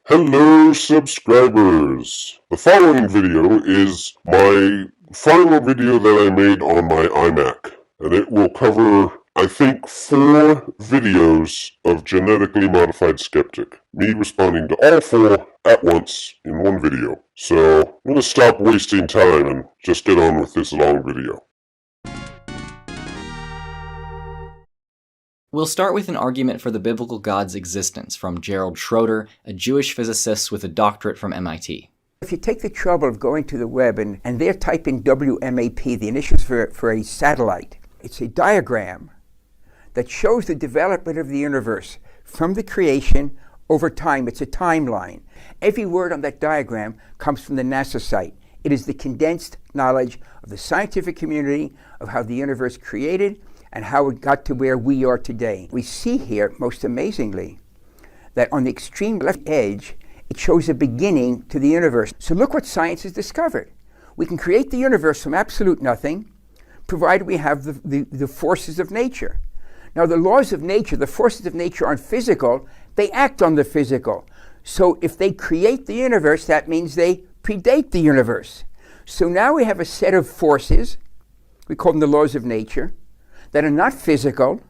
Hello subscribers! The following video is my final video that I made on my iMac, and it will cover, I think, 4 videos of Genetically Modified Skeptic, me responding to all 4 at once in one video. So, I'm going to stop wasting time and just get on with this long video. We'll start with an argument for the biblical God's existence from Gerald Schroeder, a Jewish physicist with a doctorate from MIT. If you take the trouble of going to the web and they're typing WMAP, the initials for a satellite, it's a diagram that shows the development of the universe from the creation over time. It's a timeline. Every word on that diagram comes from the NASA site. It is the condensed knowledge of the scientific community of how the universe created and how it got to where we are today. We see here, most amazingly, that on the extreme left edge, it shows a beginning to the universe. So look what science has discovered. We can create the universe from absolute nothing, provided we have the forces of nature. Now the laws of nature, the forces of nature aren't physical, they act on the physical. So if they create the universe, that means they predate the universe. So now we have a set of forces, we call them the laws of nature, that are not physical,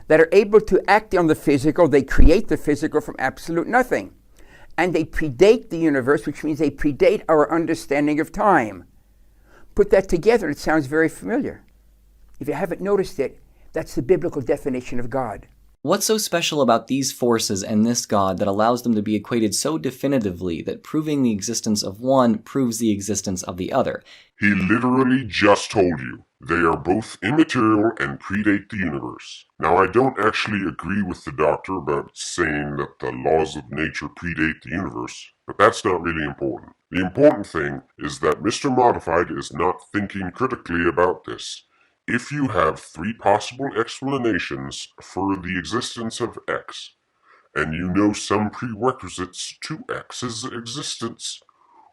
that are able to act on the physical. They create the physical from absolute nothing. And they predate the universe, which means they predate our understanding of time. Put that together and it sounds very familiar. If you haven't noticed it, that's the biblical definition of God. What's so special about these forces and this God that allows them to be equated so definitively that proving the existence of one proves the existence of the other? He literally just told you. They are both immaterial and predate the universe. Now, I don't actually agree with the doctor about saying that the laws of nature predate the universe, but that's not really important. The important thing is that Mr. Modified is not thinking critically about this. If you have 3 possible explanations for the existence of X, and you know some prerequisites to X's existence,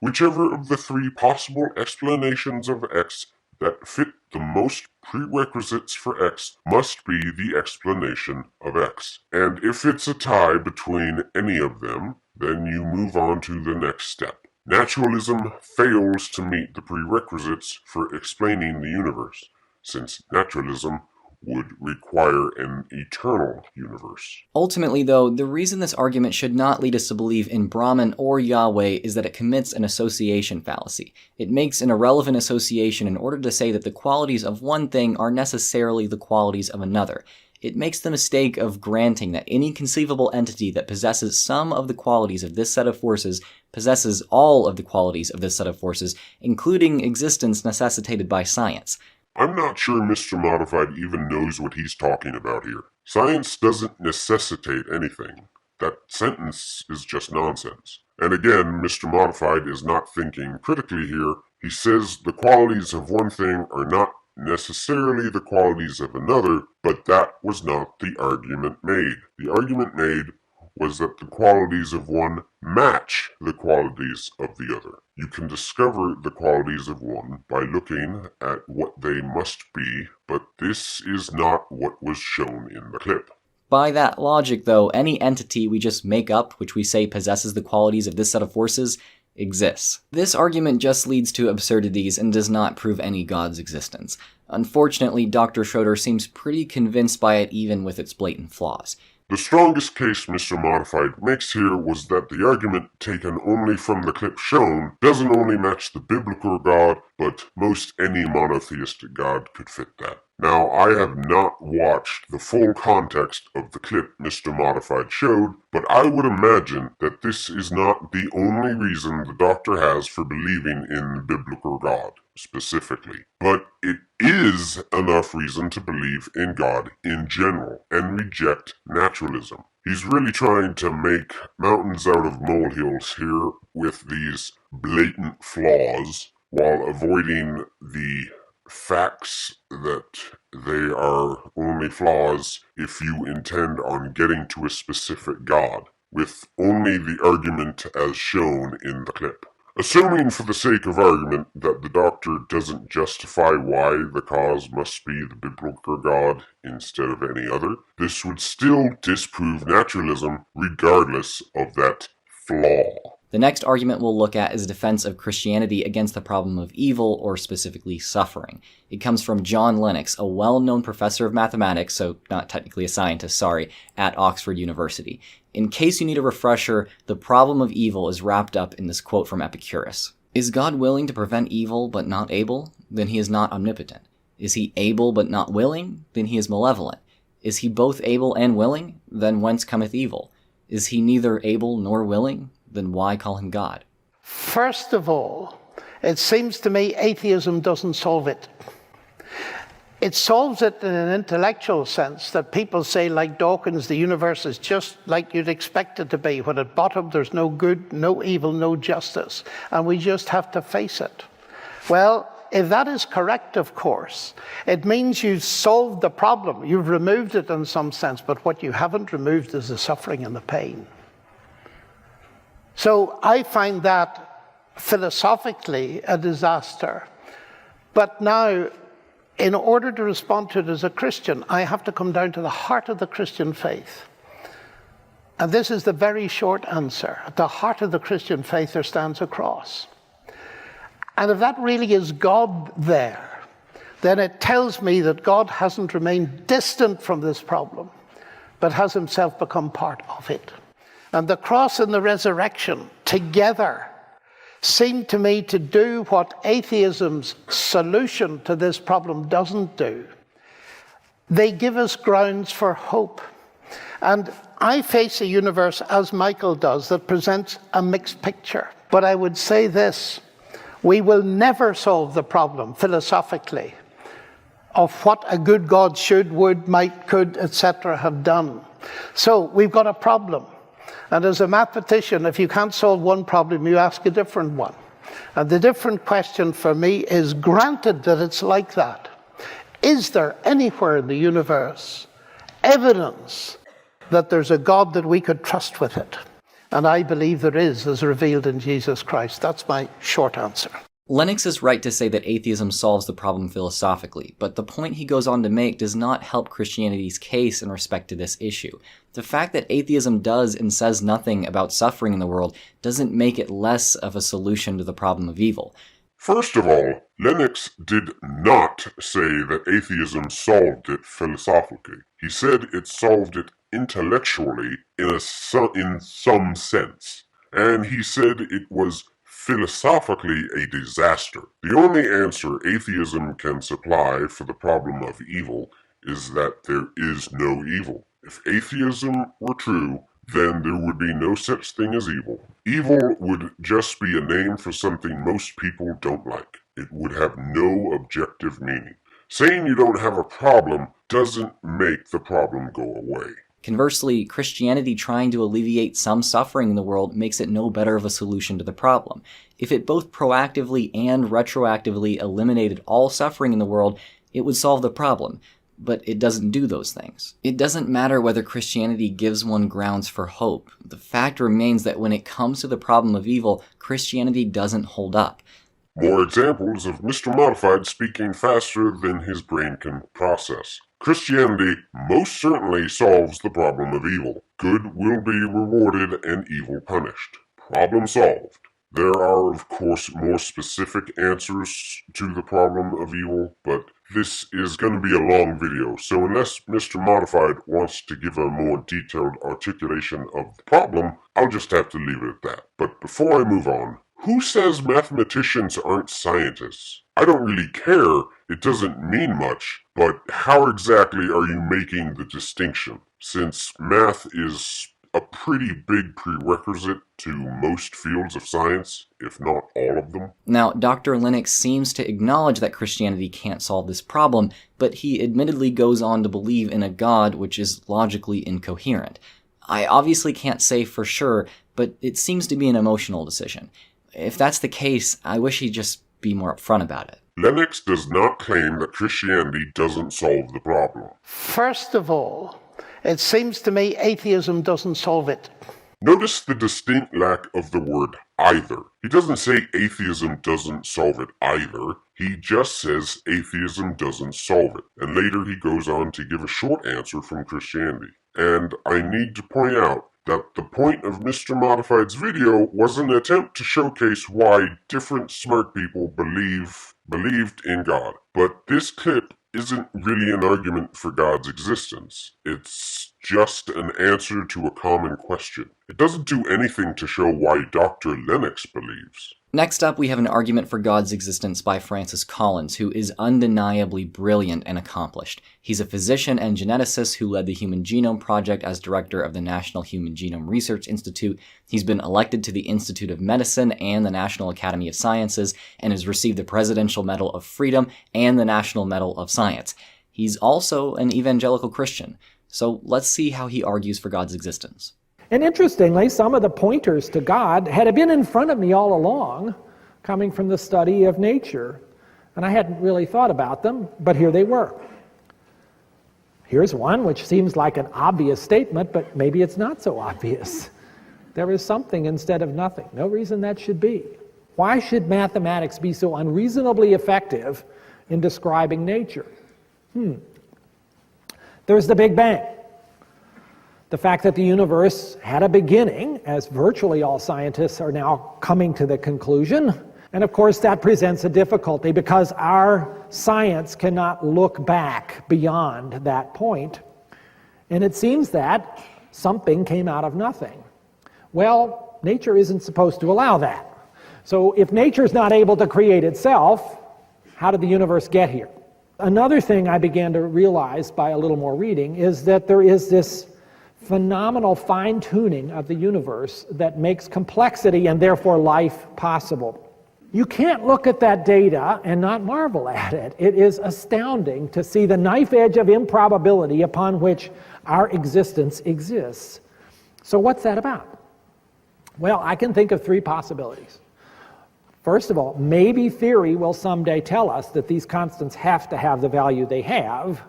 whichever of the 3 possible explanations of X that fit the most prerequisites for X must be the explanation of X. And if it's a tie between any of them, then you move on to the next step. Naturalism fails to meet the prerequisites for explaining the universe, since naturalism would require an eternal universe. Ultimately, though, the reason this argument should not lead us to believe in Brahman or Yahweh is that it commits an association fallacy. It makes an irrelevant association in order to say that the qualities of one thing are necessarily the qualities of another. It makes the mistake of granting that any conceivable entity that possesses some of the qualities of this set of forces possesses all of the qualities of this set of forces, including existence necessitated by science. I'm not sure Mr. Modified even knows what he's talking about here. Science doesn't necessitate anything. That sentence is just nonsense. And again, Mr. Modified is not thinking critically here. He says the qualities of one thing are not necessarily the qualities of another, but that was not the argument made. The argument made was that the qualities of one match the qualities of the other. You can discover the qualities of one by looking at what they must be, but this is not what was shown in the clip. By that logic, though, any entity we just make up, which we say possesses the qualities of this set of forces, exists. This argument just leads to absurdities and does not prove any God's existence. Unfortunately, Dr. Schroeder seems pretty convinced by it even with its blatant flaws. The strongest case Mr. Modified makes here was that the argument taken only from the clip shown doesn't only match the biblical God, but most any monotheistic God could fit that. Now, I have not watched the full context of the clip Mr. Modified showed, but I would imagine that this is not the only reason the doctor has for believing in the biblical God, specifically. But it is enough reason to believe in God in general and reject naturalism. He's really trying to make mountains out of molehills here with these blatant flaws while avoiding the facts that they are only flaws if you intend on getting to a specific God, with only the argument as shown in the clip. Assuming for the sake of argument that the doctor doesn't justify why the cause must be the biblical God instead of any other, this would still disprove naturalism regardless of that flaw. The next argument we'll look at is a defense of Christianity against the problem of evil, or specifically suffering. It comes from John Lennox, a well-known professor of mathematics, so not technically a scientist, sorry, at Oxford University. In case you need a refresher, the problem of evil is wrapped up in this quote from Epicurus. Is God willing to prevent evil but not able? Then he is not omnipotent. Is he able but not willing? Then he is malevolent. Is he both able and willing? Then whence cometh evil? Is he neither able nor willing? Then why call him God? First of all, it seems to me atheism doesn't solve it. It solves it in an intellectual sense, that people say, like Dawkins, the universe is just like you'd expect it to be, when at bottom there's no good, no evil, no justice, and we just have to face it. Well, if that is correct, of course, it means you've solved the problem. You've removed it in some sense, but what you haven't removed is the suffering and the pain. So I find that philosophically a disaster. But now, in order to respond to it as a Christian, I have to come down to the heart of the Christian faith. And this is the very short answer. At the heart of the Christian faith, there stands a cross. And if that really is God there, then it tells me that God hasn't remained distant from this problem, but has himself become part of it. And the cross and the resurrection together seem to me to do what atheism's solution to this problem doesn't do. They give us grounds for hope. And I face a universe, as Michael does, that presents a mixed picture. But I would say this: we will never solve the problem philosophically of what a good God should, would, might, could, etc. have done. So we've got a problem. And as a mathematician, if you can't solve one problem, you ask a different one. And the different question for me is, granted that it's like that, is there anywhere in the universe evidence that there's a God that we could trust with it? And I believe there is, as revealed in Jesus Christ. That's my short answer. Lennox is right to say that atheism solves the problem philosophically, but the point he goes on to make does not help Christianity's case in respect to this issue. The fact that atheism does and says nothing about suffering in the world doesn't make it less of a solution to the problem of evil. First of all, Lennox did not say that atheism solved it philosophically. He said it solved it intellectually in some sense. And he said it was philosophically a disaster. The only answer atheism can supply for the problem of evil is that there is no evil. If atheism were true, then there would be no such thing as evil. Evil would just be a name for something most people don't like. It would have no objective meaning. Saying you don't have a problem doesn't make the problem go away. Conversely, Christianity trying to alleviate some suffering in the world makes it no better of a solution to the problem. If it both proactively and retroactively eliminated all suffering in the world, it would solve the problem. But it doesn't do those things. It doesn't matter whether Christianity gives one grounds for hope. The fact remains that when it comes to the problem of evil, Christianity doesn't hold up. More examples of Mr. Modified speaking faster than his brain can process. Christianity most certainly solves the problem of evil. Good will be rewarded and evil punished. Problem solved. There are, of course, more specific answers to the problem of evil, but this is going to be a long video, so unless Mr. Modified wants to give a more detailed articulation of the problem, I'll just have to leave it at that. But before I move on, who says mathematicians aren't scientists? I don't really care, it doesn't mean much, but how exactly are you making the distinction? Since math is a pretty big prerequisite to most fields of science, if not all of them. Now, Dr. Lennox seems to acknowledge that Christianity can't solve this problem, but he admittedly goes on to believe in a God which is logically incoherent. I obviously can't say for sure, but it seems to be an emotional decision. If that's the case, I wish he'd just be more upfront about it. Lennox does not claim that Christianity doesn't solve the problem. First of all, it seems to me atheism doesn't solve it. Notice the distinct lack of the word either. He doesn't say atheism doesn't solve it either. He just says atheism doesn't solve it. And later he goes on to give a short answer from Christianity. And I need to point out that the point of Mr. Modified's video was an attempt to showcase why different smart people believed in God. But this clip isn't really an argument for God's existence. It's just an answer to a common question. It doesn't do anything to show why Dr. Lennox believes. Next up, we have an argument for God's existence by Francis Collins, who is undeniably brilliant and accomplished. He's a physician and geneticist who led the Human Genome Project as director of the National Human Genome Research Institute. He's been elected to the Institute of Medicine and the National Academy of Sciences, and has received the Presidential Medal of Freedom and the National Medal of Science. He's also an evangelical Christian. So let's see how he argues for God's existence. And interestingly, some of the pointers to God had been in front of me all along, coming from the study of nature. And I hadn't really thought about them, but here they were. Here's one which seems like an obvious statement, but maybe it's not so obvious. There is something instead of nothing. No reason that should be. Why should mathematics be so unreasonably effective in describing nature? There's the Big Bang. The fact that the universe had a beginning, as virtually all scientists are now coming to the conclusion. And of course that presents a difficulty because our science cannot look back beyond that point. And it seems that something came out of nothing. Well, nature isn't supposed to allow that. So if nature's not able to create itself, how did the universe get here? Another thing I began to realize by a little more reading is that there is this phenomenal fine-tuning of the universe that makes complexity and therefore life possible. You can't look at that data and not marvel at it. It is astounding to see the knife edge of improbability upon which our existence exists. So what's that about? Well, I can think of three possibilities. First of all, maybe theory will someday tell us that these constants have to have the value they have,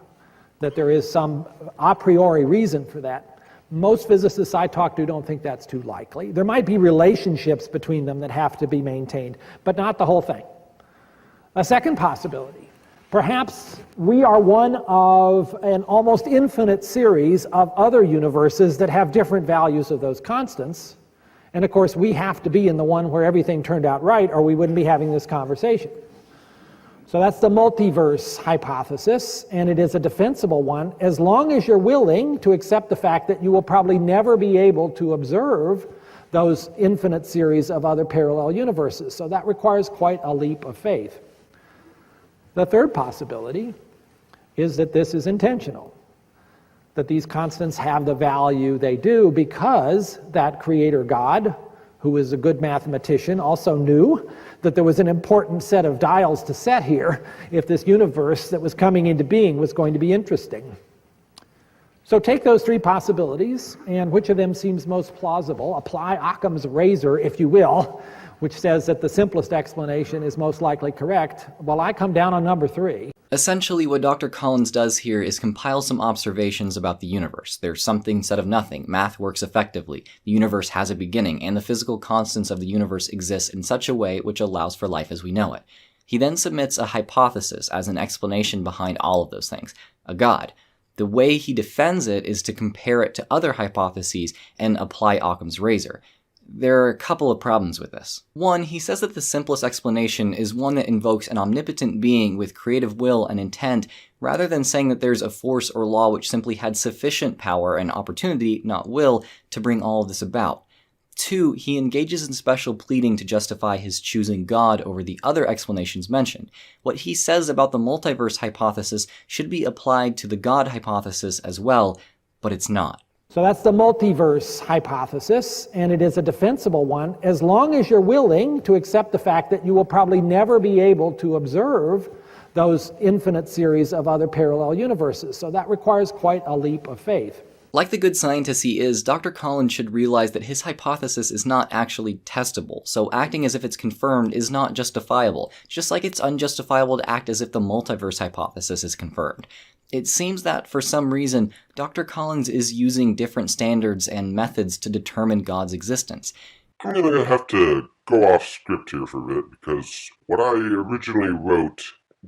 that there is some a priori reason for that. Most physicists I talk to don't think that's too likely. There might be relationships between them that have to be maintained, but not the whole thing. A second possibility, perhaps we are one of an almost infinite series of other universes that have different values of those constants, and of course we have to be in the one where everything turned out right or we wouldn't be having this conversation. So that's the multiverse hypothesis, and it is a defensible one as long as you're willing to accept the fact that you will probably never be able to observe those infinite series of other parallel universes. So that requires quite a leap of faith. The third possibility is that this is intentional, that these constants have the value they do because that creator God, who is a good mathematician, also knew that there was an important set of dials to set here if this universe that was coming into being was going to be interesting. So take those three possibilities, and which of them seems most plausible? Apply Occam's razor, if you will, which says that the simplest explanation is most likely correct. Well, I come down on number three. Essentially, what Dr. Collins does here is compile some observations about the universe. There's something instead of nothing. Math works effectively. The universe has a beginning, and the physical constants of the universe exist in such a way which allows for life as we know it. He then submits a hypothesis as an explanation behind all of those things, a God. The way he defends it is to compare it to other hypotheses and apply Occam's razor. There are a couple of problems with this. One, he says that the simplest explanation is one that invokes an omnipotent being with creative will and intent, rather than saying that there's a force or law which simply had sufficient power and opportunity, not will, to bring all of this about. Two, he engages in special pleading to justify his choosing God over the other explanations mentioned. What he says about the multiverse hypothesis should be applied to the God hypothesis as well, but it's not. So that's the multiverse hypothesis, and it is a defensible one as long as you're willing to accept the fact that you will probably never be able to observe those infinite series of other parallel universes. So that requires quite a leap of faith. Like the good scientist he is, Dr. Collins should realize that his hypothesis is not actually testable, so acting as if it's confirmed is not justifiable, just like it's unjustifiable to act as if the multiverse hypothesis is confirmed. It seems that, for some reason, Dr. Collins is using different standards and methods to determine God's existence. I'm gonna have to go off script here for a bit because what I originally wrote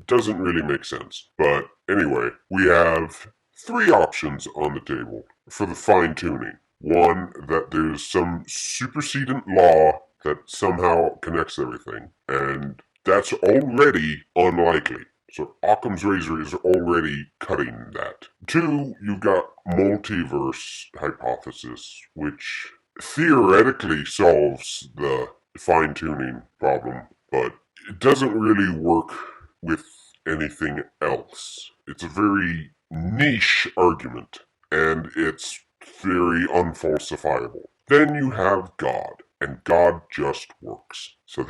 doesn't really make sense. But anyway, we have three options on the table for the fine-tuning. One, that there's some supersedent law that somehow connects everything, and that's already unlikely. So Occam's razor is already cutting that. Two, you've got multiverse hypothesis, which theoretically solves the fine-tuning problem, but it doesn't really work with anything else. It's a very niche argument, and it's very unfalsifiable. Then you have God, and God just works. So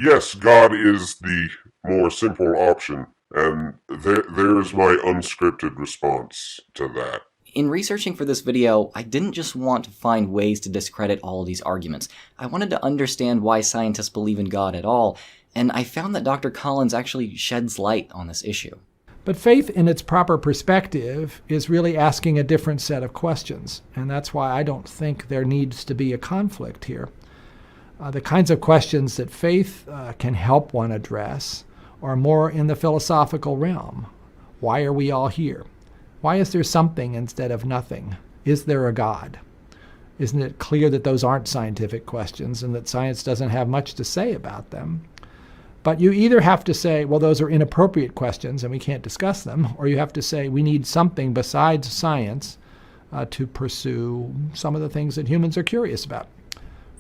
yes, God is the more simple option, and there's my unscripted response to that. In researching for this video, I didn't just want to find ways to discredit all of these arguments. I wanted to understand why scientists believe in God at all, and I found that Dr. Collins actually sheds light on this issue. But faith in its proper perspective is really asking a different set of questions, and that's why I don't think there needs to be a conflict here. The kinds of questions that faith can help one address are more in the philosophical realm. Why are we all here? Why is there something instead of nothing? Is there a God? Isn't it clear that those aren't scientific questions and that science doesn't have much to say about them? But you either have to say, well, those are inappropriate questions and we can't discuss them, or you have to say we need something besides science to pursue some of the things that humans are curious about.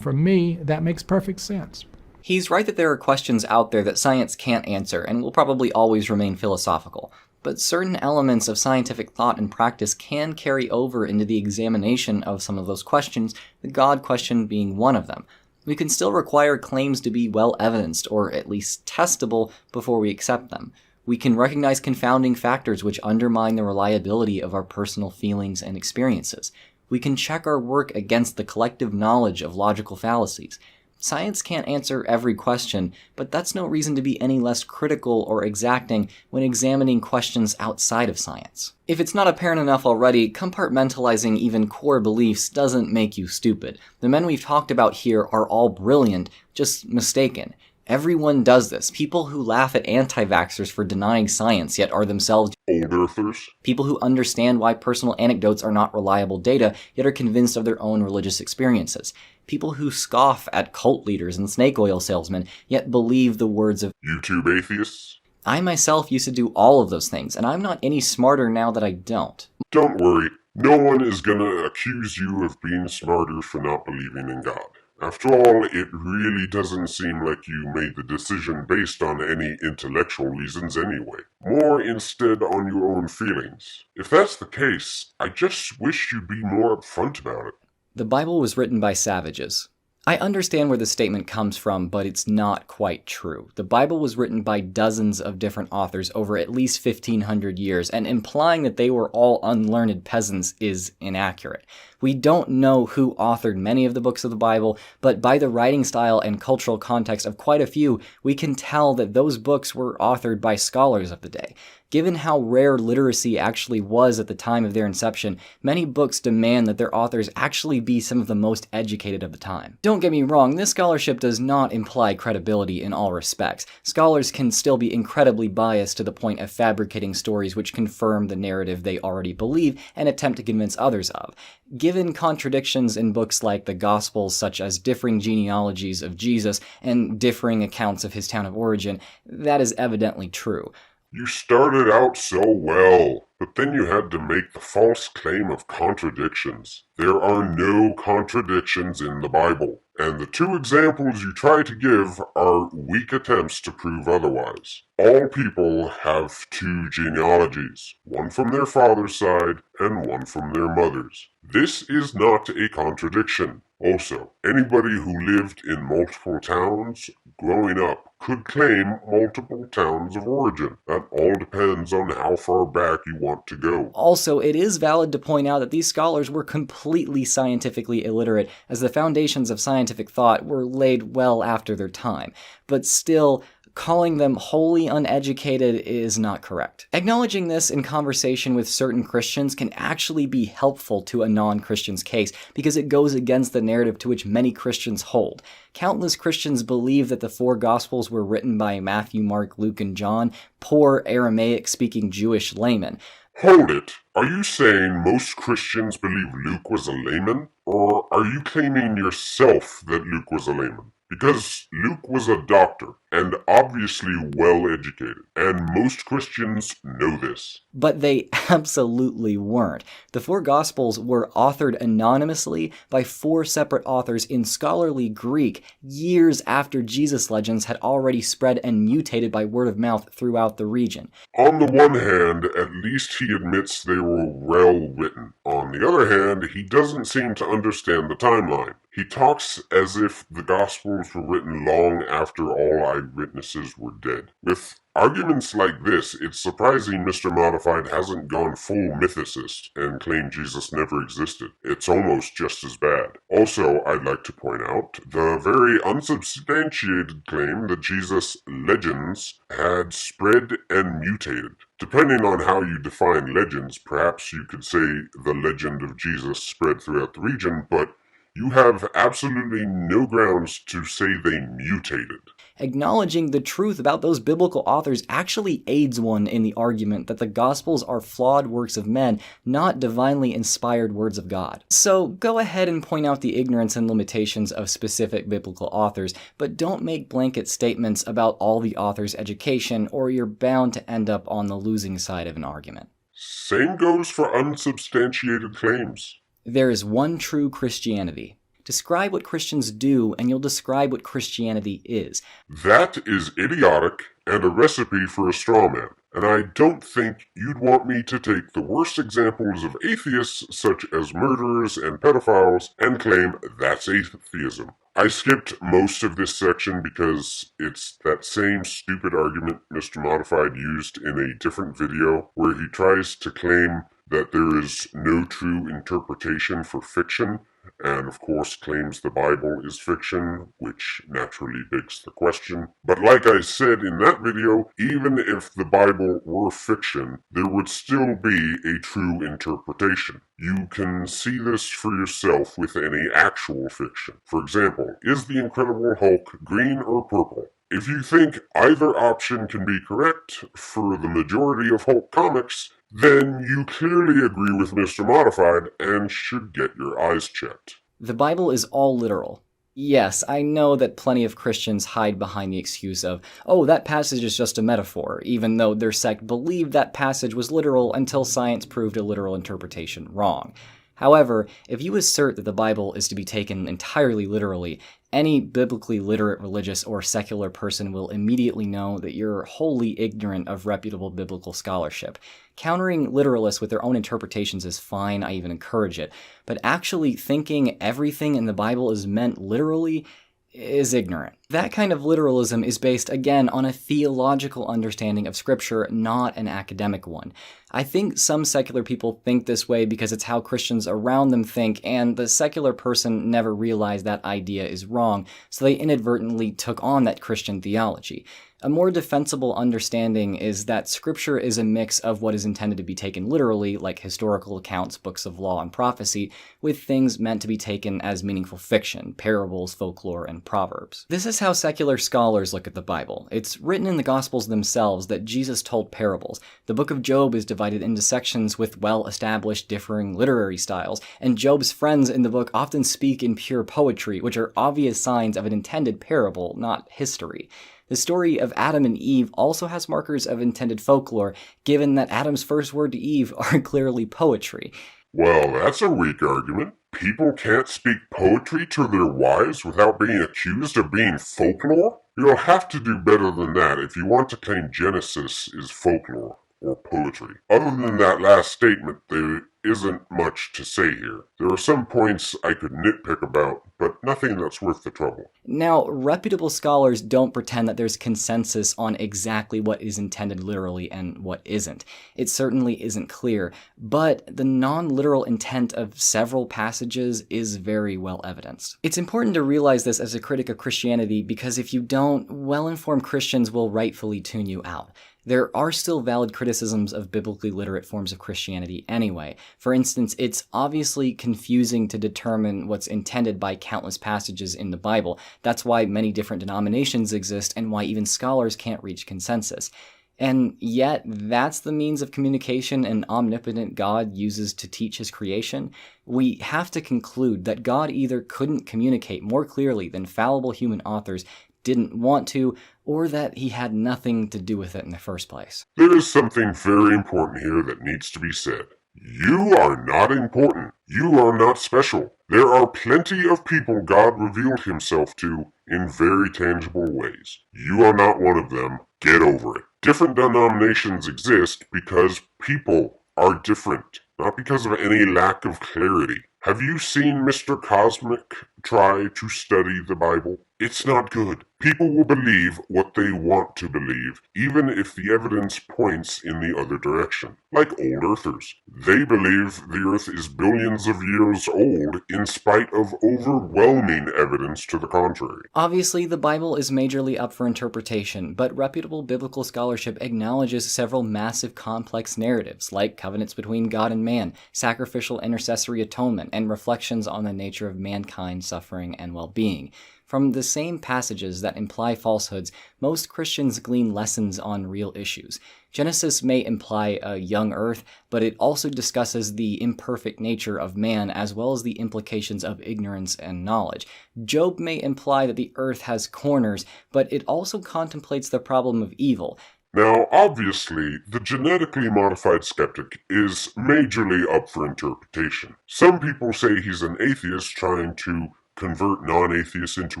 For me, that makes perfect sense. He's right that there are questions out there that science can't answer and will probably always remain philosophical. But certain elements of scientific thought and practice can carry over into the examination of some of those questions, the God question being one of them. We can still require claims to be well evidenced, or at least testable, before we accept them. We can recognize confounding factors which undermine the reliability of our personal feelings and experiences. We can check our work against the collective knowledge of logical fallacies. Science can't answer every question, but that's no reason to be any less critical or exacting when examining questions outside of science. If it's not apparent enough already, compartmentalizing even core beliefs doesn't make you stupid. The men we've talked about here are all brilliant, just mistaken. Everyone does this. People who laugh at anti-vaxxers for denying science yet are themselves Old Earthers. People who understand why personal anecdotes are not reliable data yet are convinced of their own religious experiences. People who scoff at cult leaders and snake oil salesmen yet believe the words of YouTube atheists. I myself used to do all of those things, and I'm not any smarter now that I don't. Don't worry, no one is gonna accuse you of being smarter for not believing in God. After all, it really doesn't seem like you made the decision based on any intellectual reasons anyway. More instead on your own feelings. If that's the case, I just wish you'd be more upfront about it. The Bible was written by savages. I understand where the statement comes from, but it's not quite true. The Bible was written by dozens of different authors over at least 1,500 years, and implying that they were all unlearned peasants is inaccurate. We don't know who authored many of the books of the Bible, but by the writing style and cultural context of quite a few, we can tell that those books were authored by scholars of the day. Given how rare literacy actually was at the time of their inception, many books demand that their authors actually be some of the most educated of the time. Don't get me wrong, this scholarship does not imply credibility in all respects. Scholars can still be incredibly biased to the point of fabricating stories which confirm the narrative they already believe and attempt to convince others of. Given contradictions in books like the Gospels, such as differing genealogies of Jesus and differing accounts of his town of origin, that is evidently true. You started out so well, but then you had to make the false claim of contradictions. There are no contradictions in the Bible, and the two examples you try to give are weak attempts to prove otherwise. All people have two genealogies, one from their father's side and one from their mother's. This is not a contradiction. Also, anybody who lived in multiple towns growing up could claim multiple towns of origin. That all depends on how far back you want to go. Also, it is valid to point out that these scholars were completely scientifically illiterate, as the foundations of scientific thought were laid well after their time. But still, calling them wholly uneducated is not correct. Acknowledging this in conversation with certain Christians can actually be helpful to a non-Christian's case because it goes against the narrative to which many Christians hold. Countless Christians believe that the four Gospels were written by Matthew, Mark, Luke, and John, poor Aramaic-speaking Jewish laymen. Hold it. Are you saying most Christians believe Luke was a layman? Or are you claiming yourself that Luke was a layman? Because Luke was a doctor, and obviously well educated, and most Christians know this. But they absolutely weren't. The four Gospels were authored anonymously by four separate authors in scholarly Greek years after Jesus legends had already spread and mutated by word of mouth throughout the region. On the one hand, at least he admits they were well written. On the other hand, he doesn't seem to understand the timeline. He talks as if the Gospels were written long after all eyewitnesses were dead. With arguments like this, it's surprising Mr. Modified hasn't gone full mythicist and claimed Jesus never existed. It's almost just as bad. Also, I'd like to point out the very unsubstantiated claim that Jesus' legends had spread and mutated. Depending on how you define legends, perhaps you could say the legend of Jesus spread throughout the region, but you have absolutely no grounds to say they mutated. Acknowledging the truth about those biblical authors actually aids one in the argument that the Gospels are flawed works of men, not divinely inspired words of God. So go ahead and point out the ignorance and limitations of specific biblical authors, but don't make blanket statements about all the authors' education, or you're bound to end up on the losing side of an argument. Same goes for unsubstantiated claims. There is one true Christianity. Describe what Christians do, and you'll describe what Christianity is. That is idiotic and a recipe for a straw man. And I don't think you'd want me to take the worst examples of atheists, such as murderers and pedophiles, and claim that's atheism. I skipped most of this section because it's that same stupid argument Mr. Modified used in a different video where he tries to claim that there is no true interpretation for fiction, and of course claims the Bible is fiction, which naturally begs the question. But like I said in that video, even if the Bible were fiction, there would still be a true interpretation. You can see this for yourself with any actual fiction. For example, is the Incredible Hulk green or purple? If you think either option can be correct for the majority of Hulk comics, then you clearly agree with Mr. Modified and should get your eyes checked. The Bible is all literal. Yes, I know that plenty of Christians hide behind the excuse of, oh, that passage is just a metaphor, even though their sect believed that passage was literal until science proved a literal interpretation wrong. However, if you assert that the Bible is to be taken entirely literally, any biblically literate religious or secular person will immediately know that you're wholly ignorant of reputable biblical scholarship. Countering literalists with their own interpretations is fine, I even encourage it, but actually thinking everything in the Bible is meant literally is ignorant. That kind of literalism is based, again, on a theological understanding of Scripture, not an academic one. I think some secular people think this way because it's how Christians around them think, and the secular person never realized that idea is wrong, so they inadvertently took on that Christian theology. A more defensible understanding is that Scripture is a mix of what is intended to be taken literally, like historical accounts, books of law, and prophecy, with things meant to be taken as meaningful fiction, parables, folklore, and proverbs. This is how secular scholars look at the Bible. It's written in the Gospels themselves that Jesus told parables. The book of Job is divided into sections with well-established differing literary styles, and Job's friends in the book often speak in pure poetry, which are obvious signs of an intended parable, not history. The story of Adam and Eve also has markers of intended folklore, given that Adam's first word to Eve are clearly poetry. Well, that's a weak argument. People can't speak poetry to their wives without being accused of being folklore? You'll have to do better than that if you want to claim Genesis is folklore or poetry. Other than that last statement, there isn't much to say here. There are some points I could nitpick about, but nothing that's worth the trouble. Now, reputable scholars don't pretend that there's consensus on exactly what is intended literally and what isn't. It certainly isn't clear, but the non-literal intent of several passages is very well evidenced. It's important to realize this as a critic of Christianity because if you don't, well-informed Christians will rightfully tune you out. There are still valid criticisms of biblically literate forms of Christianity anyway. For instance, it's obviously confusing to determine what's intended by countless passages in the Bible. That's why many different denominations exist and why even scholars can't reach consensus. And yet, that's the means of communication an omnipotent God uses to teach his creation. We have to conclude that God either couldn't communicate more clearly than fallible human authors didn't want to, or that he had nothing to do with it in the first place. There is something very important here that needs to be said. You are not important. You are not special. There are plenty of people God revealed himself to in very tangible ways. You are not one of them. Get over it. Different denominations exist because people are different, not because of any lack of clarity. Have you seen Mr. Cosmic try to study the Bible? It's not good. People will believe what they want to believe, even if the evidence points in the other direction. Like old earthers. They believe the earth is billions of years old in spite of overwhelming evidence to the contrary. Obviously, the Bible is majorly up for interpretation, but reputable biblical scholarship acknowledges several massive complex narratives, like covenants between God and man, sacrificial intercessory atonement, and reflections on the nature of mankind, suffering, and well-being. From the same passages that imply falsehoods, most Christians glean lessons on real issues. Genesis may imply a young earth, but it also discusses the imperfect nature of man as well as the implications of ignorance and knowledge. Job may imply that the earth has corners, but it also contemplates the problem of evil. Now, obviously, the genetically modified skeptic is majorly up for interpretation. Some people say he's an atheist trying to convert non-atheists into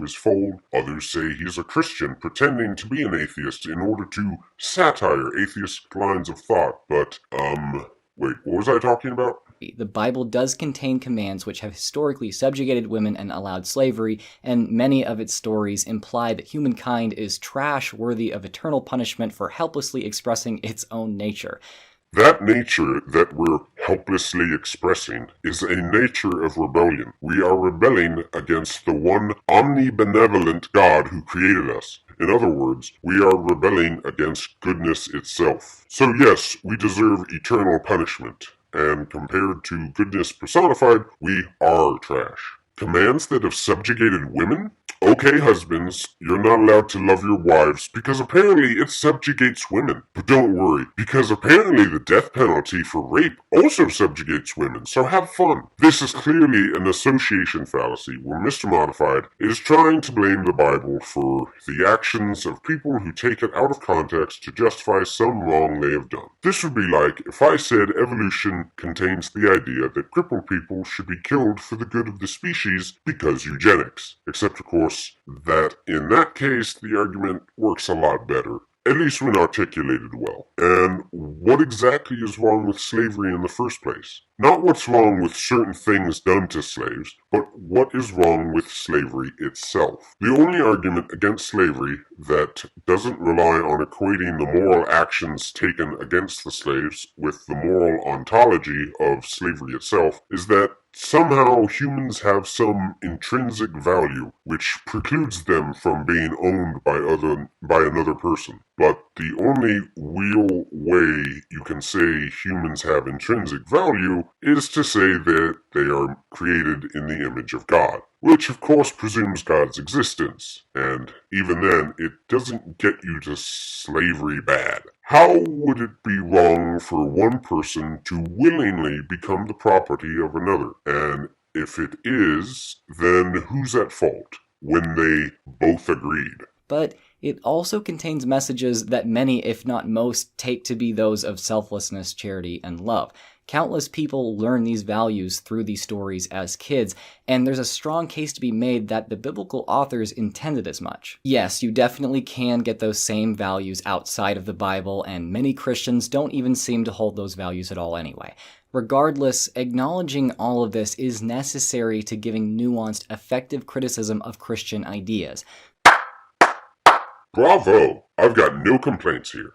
his fold. Others say he's a Christian pretending to be an atheist in order to satire atheist lines of thought. But, wait, what was I talking about? The Bible does contain commands which have historically subjugated women and allowed slavery, and many of its stories imply that humankind is trash worthy of eternal punishment for helplessly expressing its own nature. That nature that we're helplessly expressing is a nature of rebellion. We are rebelling against the one omnibenevolent God who created us. In other words, we are rebelling against goodness itself. So yes, we deserve eternal punishment. And compared to goodness personified, we are trash. Commands that have subjugated women? Okay, husbands, you're not allowed to love your wives because apparently it subjugates women. But don't worry, because apparently the death penalty for rape also subjugates women, so have fun. This is clearly an association fallacy where Mr. Modified is trying to blame the Bible for the actions of people who take it out of context to justify some wrong they have done. This would be like if I said evolution contains the idea that crippled people should be killed for the good of the species because eugenics. Except, of course, that in that case the argument works a lot better, at least when articulated well. And what exactly is wrong with slavery in the first place? Not what's wrong with certain things done to slaves, but what is wrong with slavery itself. The only argument against slavery that doesn't rely on equating the moral actions taken against the slaves with the moral ontology of slavery itself is that somehow humans have some intrinsic value which precludes them from being owned by another person. But the only real way you can say humans have intrinsic value is to say that they are created in the image of God, which of course presumes God's existence, and even then it doesn't get you to slavery bad. How would it be wrong for one person to willingly become the property of another? And if it is, then who's at fault when they both agreed? But it also contains messages that many, if not most, take to be those of selflessness, charity, and love. Countless people learn these values through these stories as kids, and there's a strong case to be made that the biblical authors intended as much. Yes, you definitely can get those same values outside of the Bible, and many Christians don't even seem to hold those values at all anyway. Regardless, acknowledging all of this is necessary to giving nuanced, effective criticism of Christian ideas. Bravo! I've got no complaints here.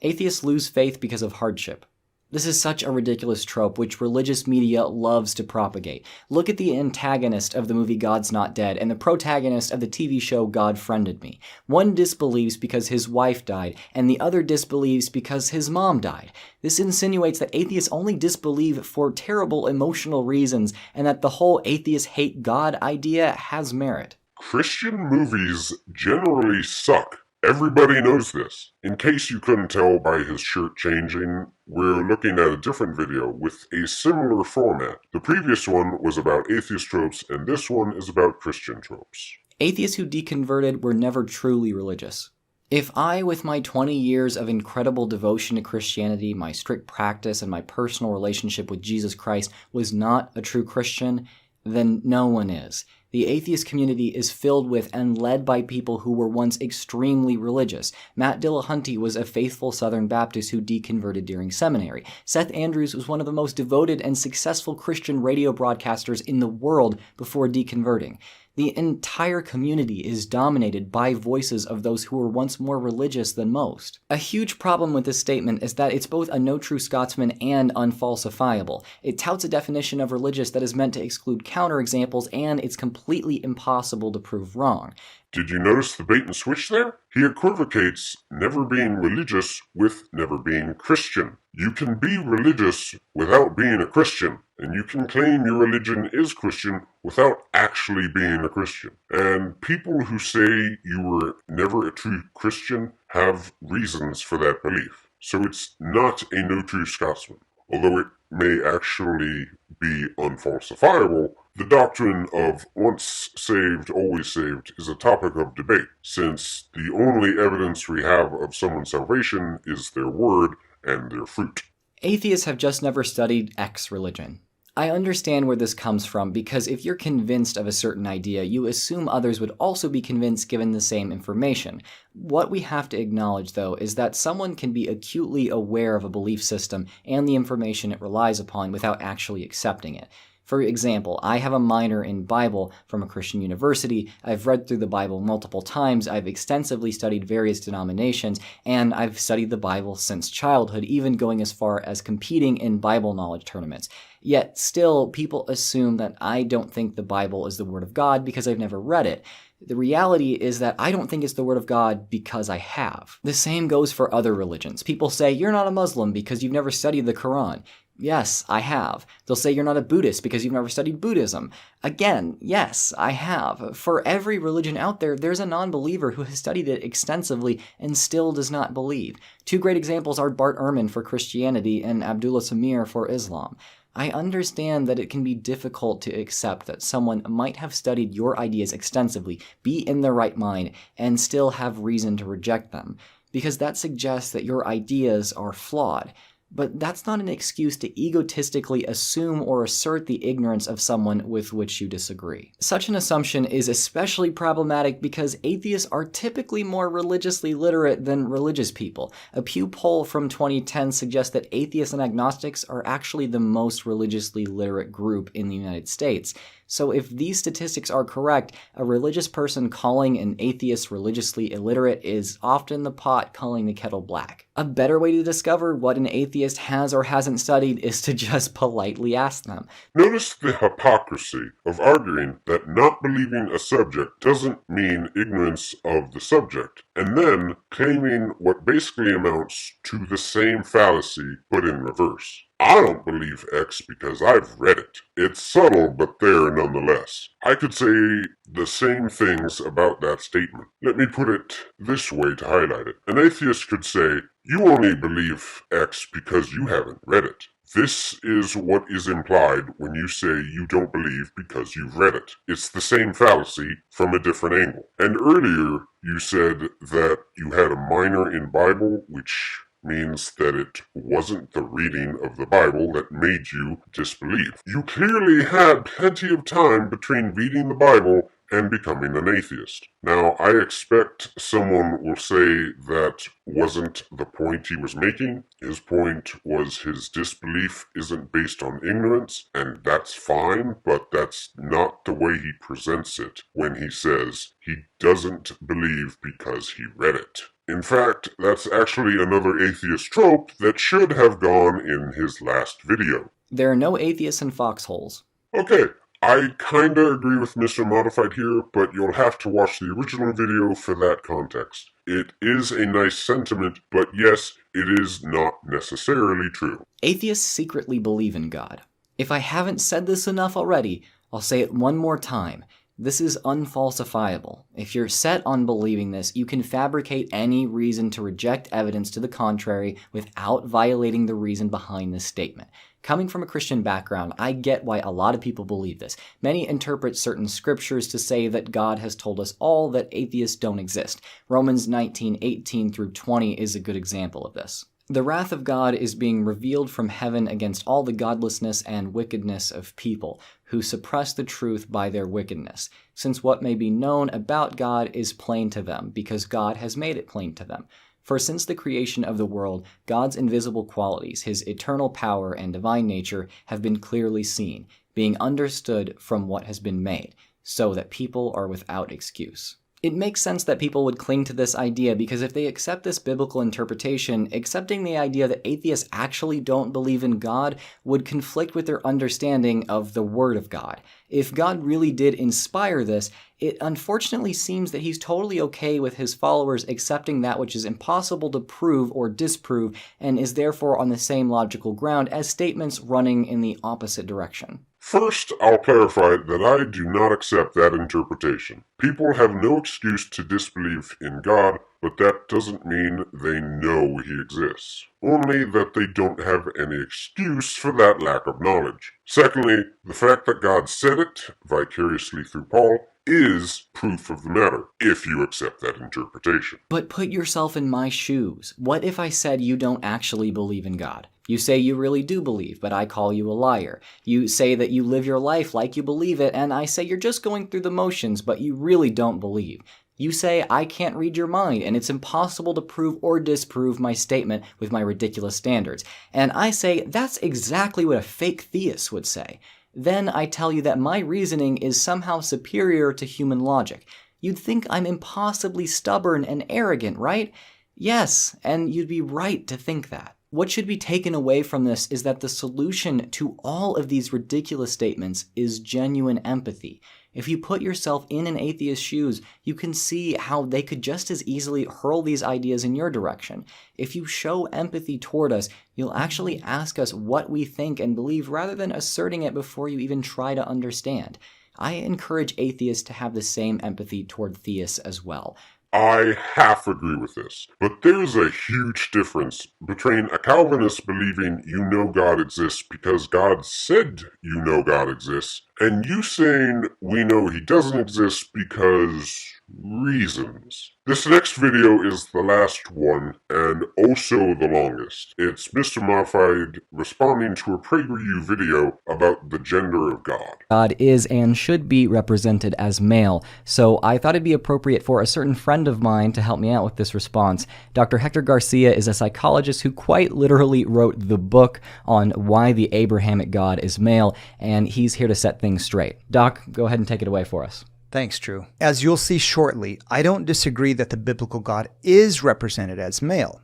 Atheists lose faith because of hardship. This is such a ridiculous trope which religious media loves to propagate. Look at the antagonist of the movie God's Not Dead and the protagonist of the TV show God Friended Me. One disbelieves because his wife died, and the other disbelieves because his mom died. This insinuates that atheists only disbelieve for terrible emotional reasons, and that the whole atheists hate God idea has merit. Christian movies generally suck. Everybody knows this. In case you couldn't tell by his shirt changing, we're looking at a different video with a similar format. The previous one was about atheist tropes, and this one is about Christian tropes. Atheists who deconverted were never truly religious. If I, with my 20 years of incredible devotion to Christianity, my strict practice, and my personal relationship with Jesus Christ was not a true Christian, then no one is. The atheist community is filled with and led by people who were once extremely religious. Matt Dillahunty was a faithful Southern Baptist who deconverted during seminary. Seth Andrews was one of the most devoted and successful Christian radio broadcasters in the world before deconverting. The entire community is dominated by voices of those who were once more religious than most. A huge problem with this statement is that it's both a no true Scotsman and unfalsifiable. It touts a definition of religious that is meant to exclude counterexamples, and it's completely impossible to prove wrong. Did you notice the bait and switch there? He equivocates never being religious with never being Christian. You can be religious without being a Christian, and you can claim your religion is Christian without actually being a Christian. And people who say you were never a true Christian have reasons for that belief. So it's not a no true Scotsman. Although it may actually be unfalsifiable, the doctrine of once saved, always saved is a topic of debate, since the only evidence we have of someone's salvation is their word and their fruit. Atheists have just never studied X religion. I understand where this comes from because if you're convinced of a certain idea, you assume others would also be convinced given the same information. What we have to acknowledge, though, is that someone can be acutely aware of a belief system and the information it relies upon without actually accepting it. For example, I have a minor in Bible from a Christian university, I've read through the Bible multiple times, I've extensively studied various denominations, and I've studied the Bible since childhood, even going as far as competing in Bible knowledge tournaments. Yet still, people assume that I don't think the Bible is the Word of God because I've never read it. The reality is that I don't think it's the Word of God because I have. The same goes for other religions. People say, you're not a Muslim because you've never studied the Quran. Yes, I have. They'll say you're not a Buddhist because you've never studied Buddhism. Again, yes, I have. For every religion out there, there's a non-believer who has studied it extensively and still does not believe. Two great examples are Bart Ehrman for Christianity and Abdullah Samir for Islam. I understand that it can be difficult to accept that someone might have studied your ideas extensively, be in their right mind, and still have reason to reject them, because that suggests that your ideas are flawed. But that's not an excuse to egotistically assume or assert the ignorance of someone with which you disagree. Such an assumption is especially problematic because atheists are typically more religiously literate than religious people. A Pew poll from 2010 suggests that atheists and agnostics are actually the most religiously literate group in the United States. So if these statistics are correct, a religious person calling an atheist religiously illiterate is often the pot calling the kettle black. A better way to discover what an atheist has or hasn't studied is to just politely ask them. Notice the hypocrisy of arguing that not believing a subject doesn't mean ignorance of the subject, and then claiming what basically amounts to the same fallacy but in reverse. I don't believe X because I've read it. It's subtle, but there nonetheless. I could say the same things about that statement. Let me put it this way to highlight it. An atheist could say, you only believe X because you haven't read it. This is what is implied when you say you don't believe because you've read it. It's the same fallacy from a different angle. And earlier, you said that you had a minor in Bible, which means that it wasn't the reading of the Bible that made you disbelieve. You clearly had plenty of time between reading the Bible and becoming an atheist. Now, I expect someone will say that wasn't the point he was making. His point was his disbelief isn't based on ignorance, and that's fine, but that's not the way he presents it when he says he doesn't believe because he read it. In fact, that's actually another atheist trope that should have gone in his last video. There are no atheists in foxholes. Okay, I kinda agree with Mr. Modified here, but you'll have to watch the original video for that context. It is a nice sentiment, but yes, it is not necessarily true. Atheists secretly believe in God. If I haven't said this enough already, I'll say it one more time. This is unfalsifiable. If you're set on believing this, you can fabricate any reason to reject evidence to the contrary without violating the reason behind this statement. Coming from a Christian background, I get why a lot of people believe this. Many interpret certain scriptures to say that God has told us all that atheists don't exist. Romans 19:18 through 20 is a good example of this. The wrath of God is being revealed from heaven against all the godlessness and wickedness of people who suppress the truth by their wickedness, since what may be known about God is plain to them, because God has made it plain to them. For since the creation of the world, God's invisible qualities, his eternal power and divine nature, have been clearly seen, being understood from what has been made, so that people are without excuse. It makes sense that people would cling to this idea because if they accept this biblical interpretation, accepting the idea that atheists actually don't believe in God would conflict with their understanding of the Word of God. If God really did inspire this, it unfortunately seems that he's totally okay with his followers accepting that which is impossible to prove or disprove and is therefore on the same logical ground as statements running in the opposite direction. First, I'll clarify that I do not accept that interpretation. People have no excuse to disbelieve in God, but that doesn't mean they know he exists. Only that they don't have any excuse for that lack of knowledge. Secondly, the fact that God said it, vicariously through Paul, is proof of the matter, if you accept that interpretation. But put yourself in my shoes. What if I said you don't actually believe in God? You say you really do believe, but I call you a liar. You say that you live your life like you believe it, and I say you're just going through the motions, but you really don't believe. You say I can't read your mind, and it's impossible to prove or disprove my statement with my ridiculous standards. And I say that's exactly what a fake theist would say. Then I tell you that my reasoning is somehow superior to human logic. You'd think I'm impossibly stubborn and arrogant, right? Yes, and you'd be right to think that. What should be taken away from this is that the solution to all of these ridiculous statements is genuine empathy. If you put yourself in an atheist's shoes, you can see how they could just as easily hurl these ideas in your direction. If you show empathy toward us, you'll actually ask us what we think and believe rather than asserting it before you even try to understand. I encourage atheists to have the same empathy toward theists as well. I half agree with this, but there's a huge difference between a Calvinist believing you know God exists because God said you know God exists, and you saying we know he doesn't exist because reasons. This next video is the last one, and also the longest. It's Mr. Modified responding to a PragerU video about the gender of God. God is and should be represented as male, so I thought it'd be appropriate for a certain friend of mine to help me out with this response. Dr. Hector Garcia is a psychologist who quite literally wrote the book on why the Abrahamic God is male, and he's here to set things straight. Doc, go ahead and take it away for us. Thanks, Drew. As you'll see shortly, I don't disagree that the biblical God is represented as male.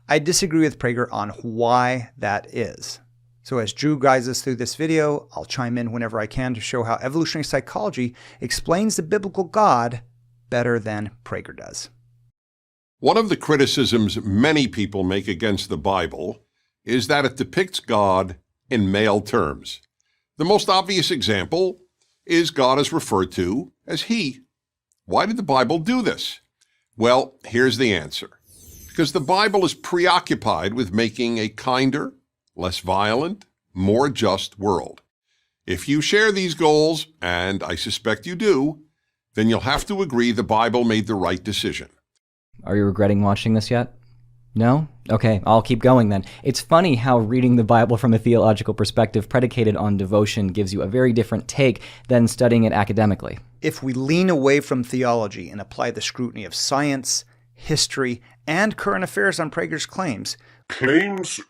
I disagree with Prager on why that is. So as Drew guides us through this video, I'll chime in whenever I can to show how evolutionary psychology explains the biblical God better than Prager does. One of the criticisms many people make against the Bible is that it depicts God in male terms. The most obvious example is God is referred to as he. Why did the Bible do this? Well, here's the answer. Because the Bible is preoccupied with making a kinder, less violent, more just world. If you share these goals, and I suspect you do, then you'll have to agree the Bible made the right decision. Are you regretting watching this yet? No? Okay, I'll keep going then. It's funny how reading the Bible from a theological perspective predicated on devotion gives you a very different take than studying it academically. If we lean away from theology and apply the scrutiny of science, history, and current affairs on Prager's claims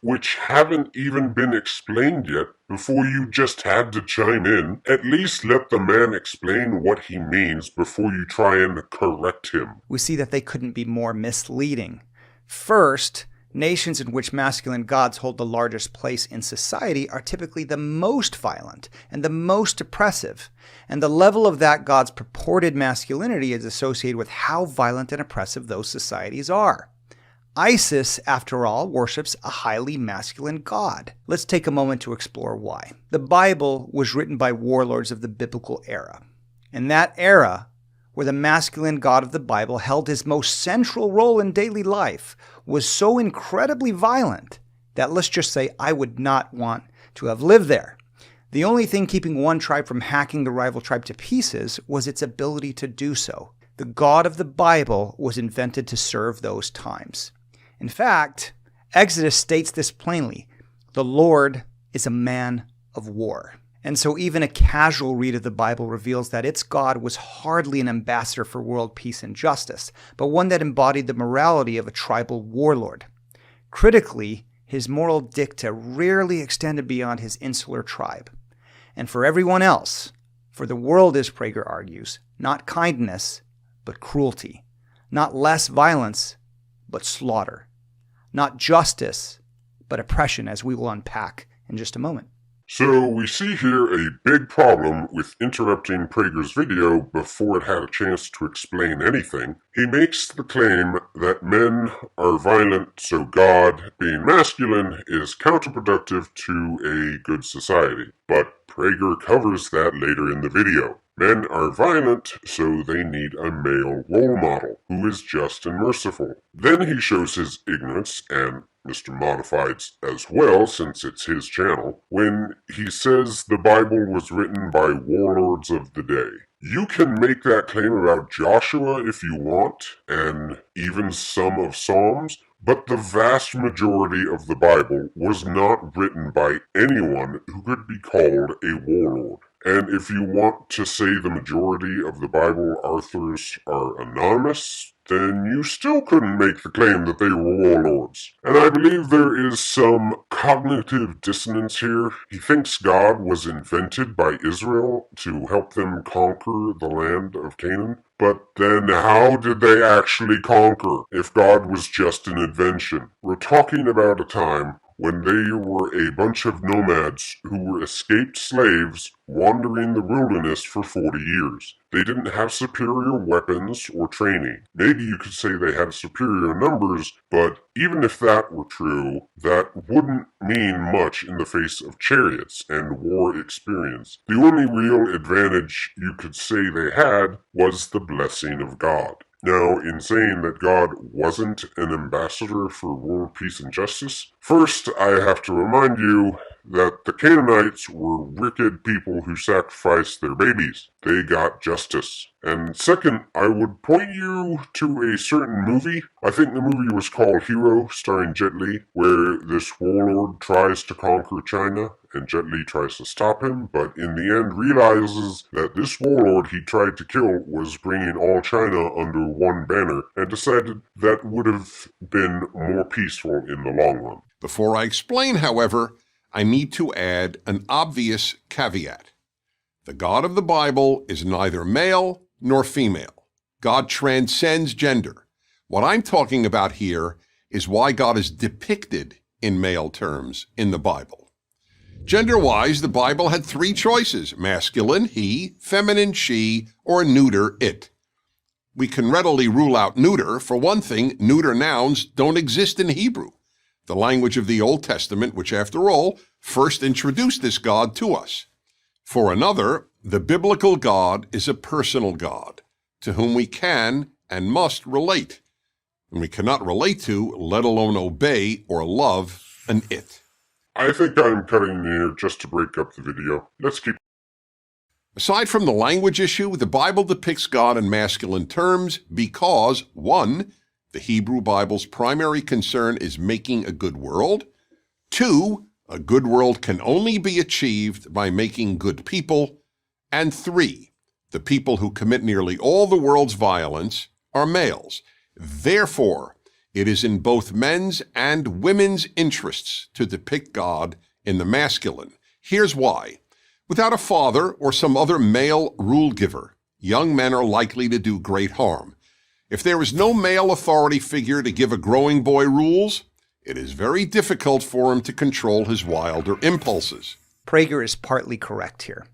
Which haven't even been explained yet before you just had to chime in. At least let the man explain what he means before you try and correct him. We see that they couldn't be more misleading. First, nations in which masculine gods hold the largest place in society are typically the most violent and the most oppressive, and the level of that god's purported masculinity is associated with how violent and oppressive those societies are. ISIS, after all, worships a highly masculine god. Let's take a moment to explore why. The Bible was written by warlords of the biblical era, In that era, where the masculine God of the Bible held his most central role in daily life, was so incredibly violent that, let's just say, I would not want to have lived there. The only thing keeping one tribe from hacking the rival tribe to pieces was its ability to do so. The God of the Bible was invented to serve those times. In fact, Exodus states this plainly: the Lord is a man of war. And so even a casual read of the Bible reveals that its God was hardly an ambassador for world peace and justice, but one that embodied the morality of a tribal warlord. Critically, his moral dicta rarely extended beyond his insular tribe. And for everyone else, for the world, as Prager argues, not kindness, but cruelty. Not less violence, but slaughter. Not justice, but oppression, as we will unpack in just a moment. So we see here a big problem with interrupting Prager's video before it had a chance to explain anything. He makes the claim that men are violent, so God, being masculine, is counterproductive to a good society. But Prager covers that later in the video. Men are violent, so they need a male role model who is just and merciful. Then he shows his ignorance, and Mr. Modified's as well, since it's his channel, when he says the Bible was written by warlords of the day. You can make that claim about Joshua if you want, and even some of Psalms, but the vast majority of the Bible was not written by anyone who could be called a warlord. And if you want to say the majority of the Bible authors are anonymous, then you still couldn't make the claim that they were warlords. And I believe there is some cognitive dissonance here. He thinks God was invented by Israel to help them conquer the land of Canaan. But then how did they actually conquer if God was just an invention? We're talking about a time when they were a bunch of nomads who were escaped slaves wandering the wilderness for 40 years. They didn't have superior weapons or training. Maybe you could say they had superior numbers, but even if that were true, that wouldn't mean much in the face of chariots and war experience. The only real advantage you could say they had was the blessing of God. Now, in saying that God wasn't an ambassador for world peace and justice, first I have to remind you that the Canaanites were wicked people who sacrificed their babies. They got justice. And second, I would point you to a certain movie. I think the movie was called Hero, starring Jet Li, where this warlord tries to conquer China, and Jet Li tries to stop him, but in the end realizes that this warlord he tried to kill was bringing all China under one banner, and decided that would have been more peaceful in the long run. Before I explain, however, I need to add an obvious caveat. The God of the Bible is neither male nor female. God transcends gender. What I'm talking about here is why God is depicted in male terms in the Bible. Gender-wise, the Bible had three choices: masculine, he; feminine, she; or neuter, it. We can readily rule out neuter. For one thing, neuter nouns don't exist in Hebrew, the language of the Old Testament, which, after all, first introduced this God to us. For another, the biblical God is a personal God, to whom we can and must relate, and we cannot relate to, let alone obey or love, an it. I think I'm cutting in here just to break up the video. Let's keep. Aside from the language issue, the Bible depicts God in masculine terms because, 1, the Hebrew Bible's primary concern is making a good world. 2, a good world can only be achieved by making good people. And 3, the people who commit nearly all the world's violence are males. Therefore, it is in both men's and women's interests to depict God in the masculine. Here's why. Without a father or some other male rule giver, young men are likely to do great harm. If there is no male authority figure to give a growing boy rules, it is very difficult for him to control his wilder impulses. Prager is partly correct here.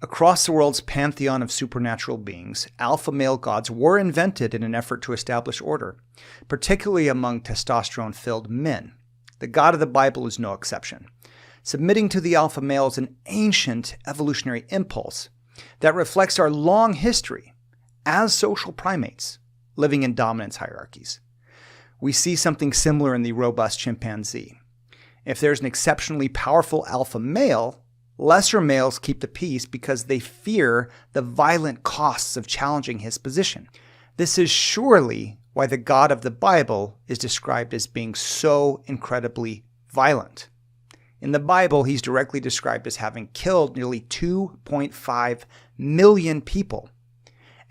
Across the world's pantheon of supernatural beings, alpha male gods were invented in an effort to establish order, particularly among testosterone-filled men. The God of the Bible is no exception. Submitting to the alpha male is an ancient evolutionary impulse, that reflects our long history as social primates living in dominance hierarchies. We see something similar in the robust chimpanzee. If there's an exceptionally powerful alpha male, lesser males keep the peace because they fear the violent costs of challenging his position. This is surely why the God of the Bible is described as being so incredibly violent. In the Bible, he's directly described as having killed nearly 2.5 million people,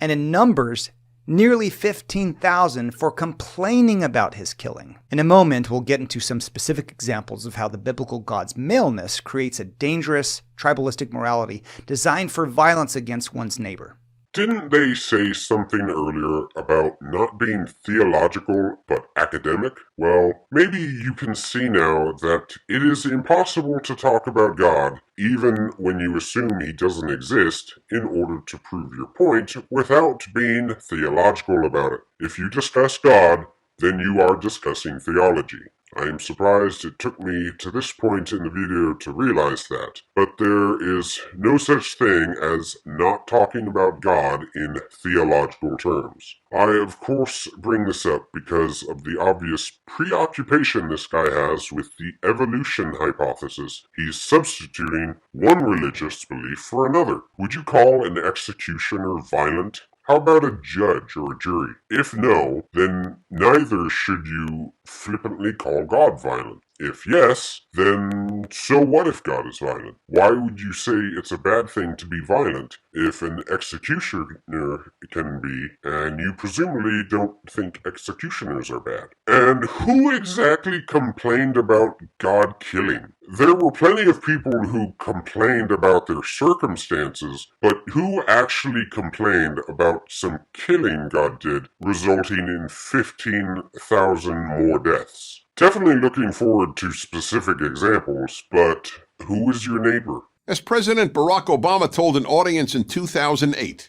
and in Numbers, nearly 15,000 for complaining about his killing. In a moment, we'll get into some specific examples of how the biblical God's maleness creates a dangerous, tribalistic morality designed for violence against one's neighbor. Didn't they say something earlier about not being theological but academic? Well, maybe you can see now that it is impossible to talk about God even when you assume he doesn't exist in order to prove your point without being theological about it. If you discuss God, then you are discussing theology. I am surprised it took me to this point in the video to realize that, but there is no such thing as not talking about God in theological terms. I, of course, bring this up because of the obvious preoccupation this guy has with the evolution hypothesis. He's substituting one religious belief for another. Would you call an executioner violent? How about a judge or a jury? If no, then neither should you flippantly call God violent. If yes, then so what if God is violent? Why would you say it's a bad thing to be violent if an executioner can be, and you presumably don't think executioners are bad? And who exactly complained about God killing? There were plenty of people who complained about their circumstances, but who actually complained about some killing God did, resulting in 15,000 more deaths? Definitely looking forward to specific examples, but who is your neighbor? As President Barack Obama told an audience in 2008,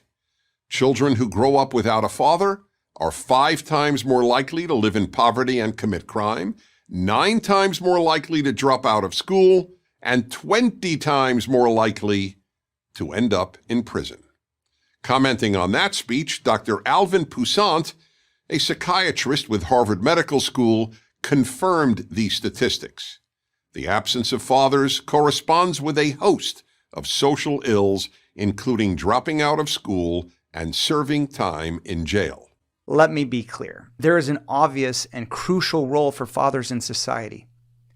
children who grow up without a father are 5 times more likely to live in poverty and commit crime, 9 times more likely to drop out of school, and 20 times more likely to end up in prison. Commenting on that speech, Dr. Alvin Poussant, a psychiatrist with Harvard Medical School, confirmed these statistics. The absence of fathers corresponds with a host of social ills, including dropping out of school and serving time in jail. Let me be clear. There is an obvious and crucial role for fathers in society.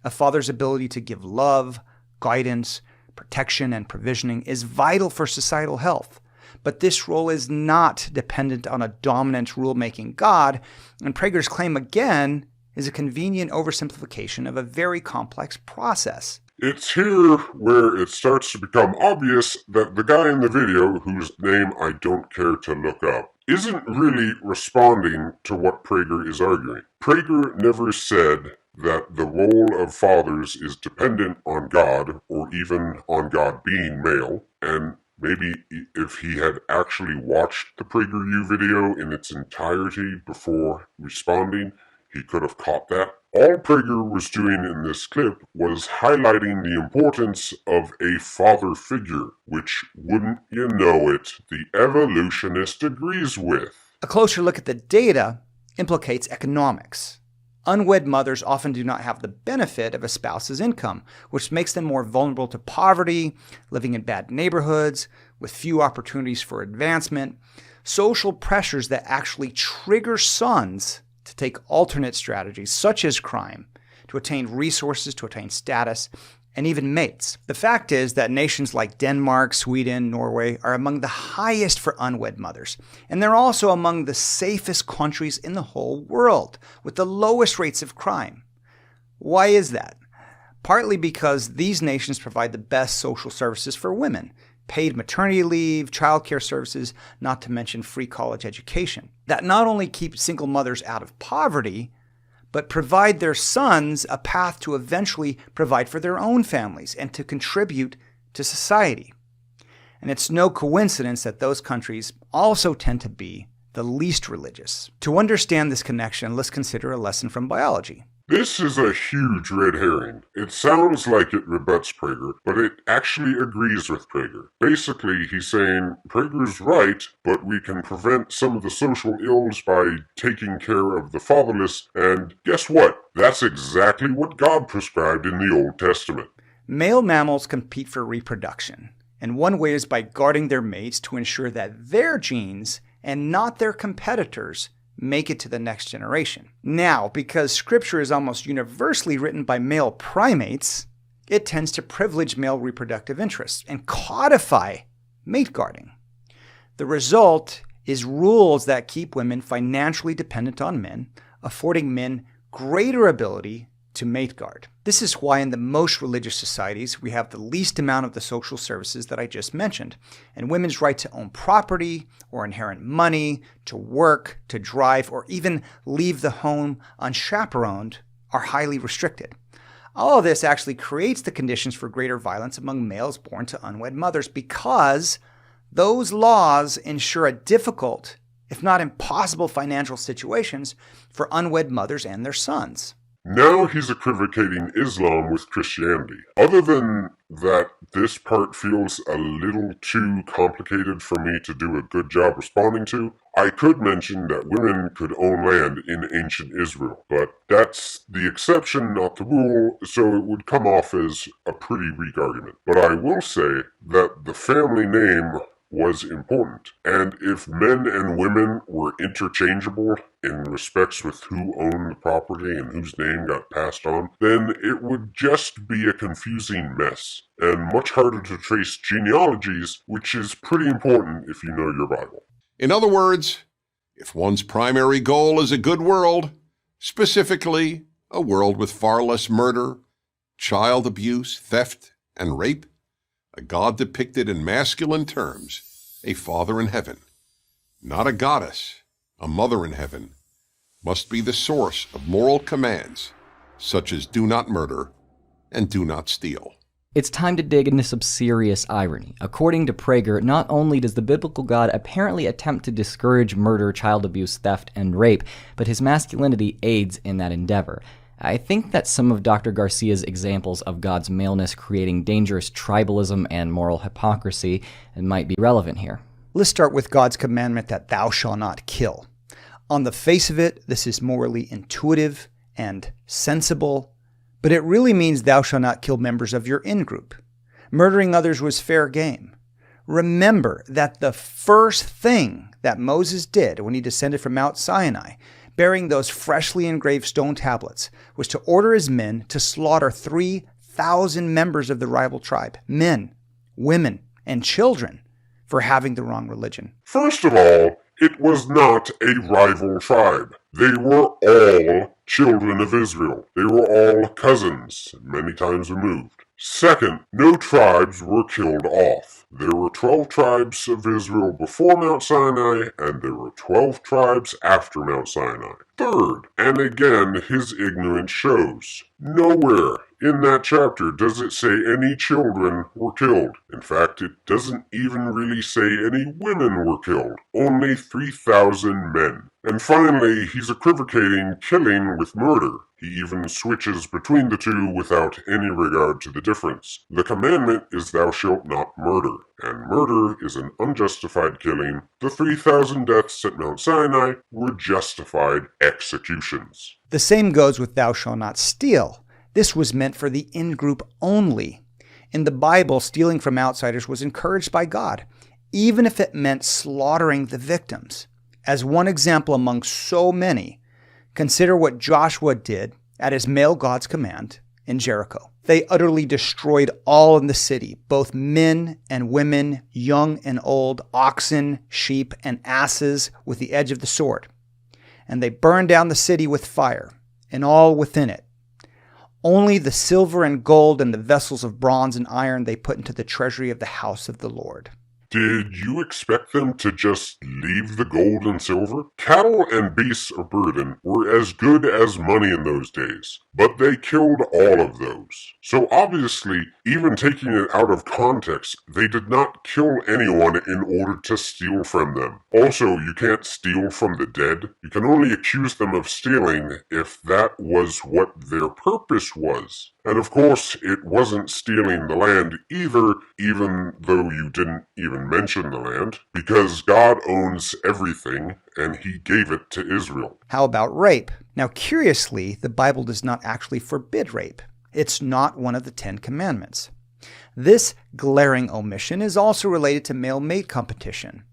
A father's ability to give love, guidance, protection, and provisioning is vital for societal health. But this role is not dependent on a dominant rule-making God, and Prager's claim again is a convenient oversimplification of a very complex process. It's here where it starts to become obvious that the guy in the video, whose name I don't care to look up, isn't really responding to what Prager is arguing. Prager never said that the role of fathers is dependent on God, or even on God being male, and maybe if he had actually watched the PragerU video in its entirety before responding, he could have caught that. All Prager was doing in this clip was highlighting the importance of a father figure, which, wouldn't you know it, the evolutionist agrees with. A closer look at the data implicates economics. Unwed mothers often do not have the benefit of a spouse's income, which makes them more vulnerable to poverty, living in bad neighborhoods, with few opportunities for advancement, social pressures that actually trigger sons to take alternate strategies, such as crime, to attain resources, to attain status, and even mates. The fact is that nations like Denmark, Sweden, Norway are among the highest for unwed mothers, and they're also among the safest countries in the whole world, with the lowest rates of crime. Why is that? Partly because these nations provide the best social services for women, paid maternity leave, childcare services, not to mention free college education, that not only keep single mothers out of poverty, but provide their sons a path to eventually provide for their own families and to contribute to society. And it's no coincidence that those countries also tend to be the least religious. To understand this connection, let's consider a lesson from biology. This is a huge red herring. It sounds like it rebuts Prager, but it actually agrees with Prager. Basically, he's saying Prager's right, but we can prevent some of the social ills by taking care of the fatherless, and guess what? That's exactly what God prescribed in the Old Testament. Male mammals compete for reproduction, and one way is by guarding their mates to ensure that their genes, and not their competitors', make it to the next generation. Now, because scripture is almost universally written by male primates, it tends to privilege male reproductive interests and codify mate guarding. The result is rules that keep women financially dependent on men, affording men greater ability to mate guard. This is why in the most religious societies we have the least amount of the social services that I just mentioned, and women's right to own property or inherit money, to work, to drive, or even leave the home unchaperoned are highly restricted. All of this actually creates the conditions for greater violence among males born to unwed mothers because those laws ensure a difficult, if not impossible, financial situations for unwed mothers and their sons. Now he's equivocating Islam with Christianity. Other than that, this part feels a little too complicated for me to do a good job responding to. I could mention that women could own land in ancient Israel, but that's the exception, not the rule, so it would come off as a pretty weak argument. But I will say that the family name was important, and if men and women were interchangeable in respects with who owned the property and whose name got passed on, then it would just be a confusing mess, and much harder to trace genealogies, which is pretty important if you know your Bible. In other words, if one's primary goal is a good world, specifically a world with far less murder, child abuse, theft, and rape, a God depicted in masculine terms, a father in heaven, not a goddess, a mother in heaven, must be the source of moral commands such as do not murder and do not steal. It's time to dig into some serious irony. According to Prager, not only does the biblical God apparently attempt to discourage murder, child abuse, theft, and rape, but his masculinity aids in that endeavor. I think that some of Dr. Garcia's examples of God's maleness creating dangerous tribalism and moral hypocrisy might be relevant here. Let's start with God's commandment that thou shalt not kill. On the face of it, this is morally intuitive and sensible, but it really means thou shalt not kill members of your in-group. Murdering others was fair game. Remember that the first thing that Moses did when he descended from Mount Sinai, bearing those freshly engraved stone tablets, was to order his men to slaughter 3,000 members of the rival tribe, men, women, and children, for having the wrong religion. First of all, it was not a rival tribe. They were all children of Israel. They were all cousins, many times removed. Second, no tribes were killed off. There were 12 tribes of Israel before Mount Sinai, and there were 12 tribes after Mount Sinai. Third, and again his ignorance shows, nowhere in that chapter does it say any children were killed. In fact, it doesn't even really say any women were killed. Only 3,000 men. And finally, he's equivocating killing with murder. He even switches between the two without any regard to the difference. The commandment is thou shalt not murder, and murder is an unjustified killing. The 3,000 deaths at Mount Sinai were justified executions. The same goes with thou shalt not steal. This was meant for the in-group only. In the Bible, stealing from outsiders was encouraged by God, even if it meant slaughtering the victims. As one example among so many, consider what Joshua did at his male God's command in Jericho. They utterly destroyed all in the city, both men and women, young and old, oxen, sheep, and asses, with the edge of the sword. And they burned down the city with fire, and all within it. Only the silver and gold and the vessels of bronze and iron they put into the treasury of the house of the Lord. Did you expect them to just leave the gold and silver? Cattle and beasts of burden were as good as money in those days, but they killed all of those. So obviously, even taking it out of context, they did not kill anyone in order to steal from them. Also, you can't steal from the dead. You can only accuse them of stealing if that was what their purpose was. And of course, it wasn't stealing the land either, even though you didn't even mention the land, because God owns everything, and he gave it to Israel. How about rape? Now, curiously, the Bible does not actually forbid rape. It's not one of the 10 Commandments. This glaring omission is also related to male mate competition.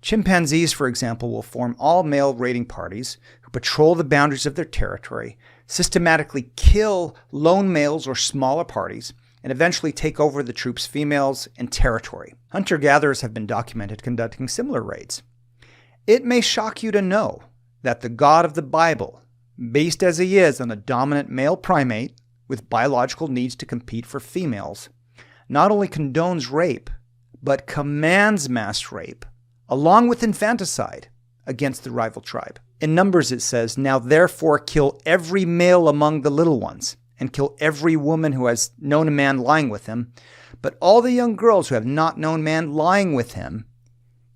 Chimpanzees, for example, will form all-male raiding parties who patrol the boundaries of their territory, systematically kill lone males or smaller parties, and eventually take over the troops' females and territory. Hunter-gatherers have been documented conducting similar raids. It may shock you to know that the God of the Bible, based as he is on a dominant male primate with biological needs to compete for females, not only condones rape, but commands mass rape, along with infanticide, against the rival tribe. In Numbers it says, "Now therefore kill every male among the little ones, and kill every woman who has known a man lying with him, but all the young girls who have not known man lying with him,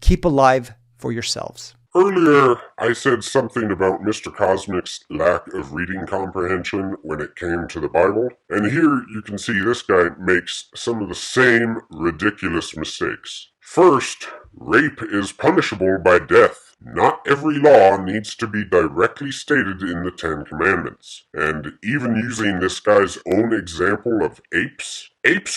keep alive for yourselves." Earlier, I said something about Mr. Cosmic's lack of reading comprehension when it came to the Bible, and here you can see this guy makes some of the same ridiculous mistakes. First, rape is punishable by death. Not every law needs to be directly stated in the 10 Commandments. And even using this guy's own example of apes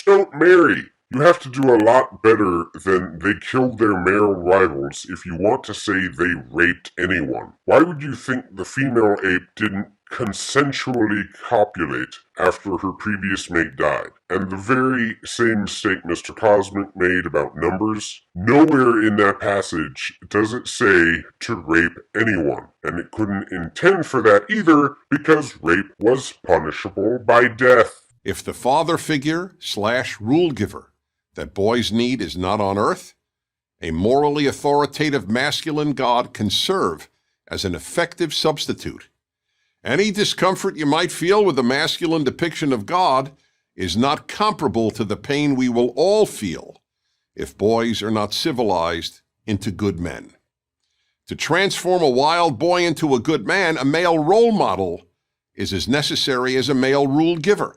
don't marry. You have to do a lot better than they killed their male rivals if you want to say they raped anyone. Why would you think the female ape didn't consensually copulate after her previous mate died? And the very same mistake Mr. Cosmic made about Numbers, nowhere in that passage does it say to rape anyone. And it couldn't intend for that either, because rape was punishable by death. If the father figure / rule giver that boys need is not on earth, a morally authoritative masculine God can serve as an effective substitute. Any discomfort you might feel with a masculine depiction of God is not comparable to the pain we will all feel if boys are not civilized into good men. To transform a wild boy into a good man, a male role model is as necessary as a male rule giver.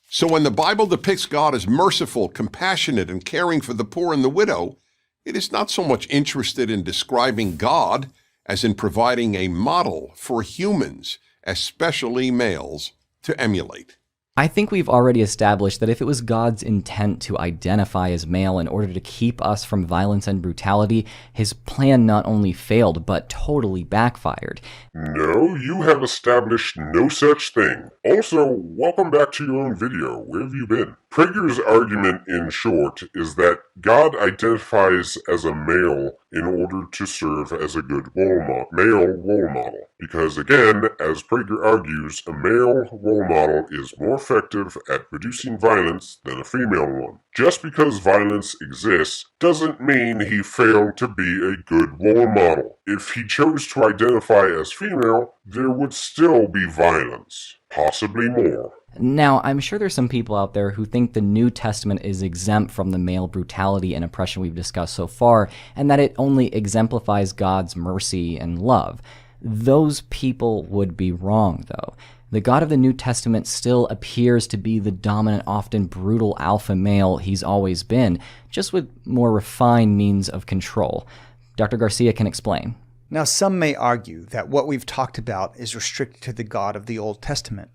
So when the Bible depicts God as merciful, compassionate, and caring for the poor and the widow, it is not so much interested in describing God as in providing a model for humans, especially males, to emulate. I think we've already established that if it was God's intent to identify as male in order to keep us from violence and brutality, his plan not only failed, but totally backfired. No, you have established no such thing. Also, welcome back to your own video. Where have you been? Prager's argument, in short, is that God identifies as a male in order to serve as a good male role model. Because again, as Prager argues, a male role model is more effective at reducing violence than a female one. Just because violence exists doesn't mean he failed to be a good role model. If he chose to identify as female, there would still be violence. Possibly more. Now, I'm sure there's some people out there who think the New Testament is exempt from the male brutality and oppression we've discussed so far, and that it only exemplifies God's mercy and love. Those people would be wrong, though. The God of the New Testament still appears to be the dominant, often brutal alpha male he's always been, just with more refined means of control. Dr. Garcia can explain. Now, some may argue that what we've talked about is restricted to the God of the Old Testament.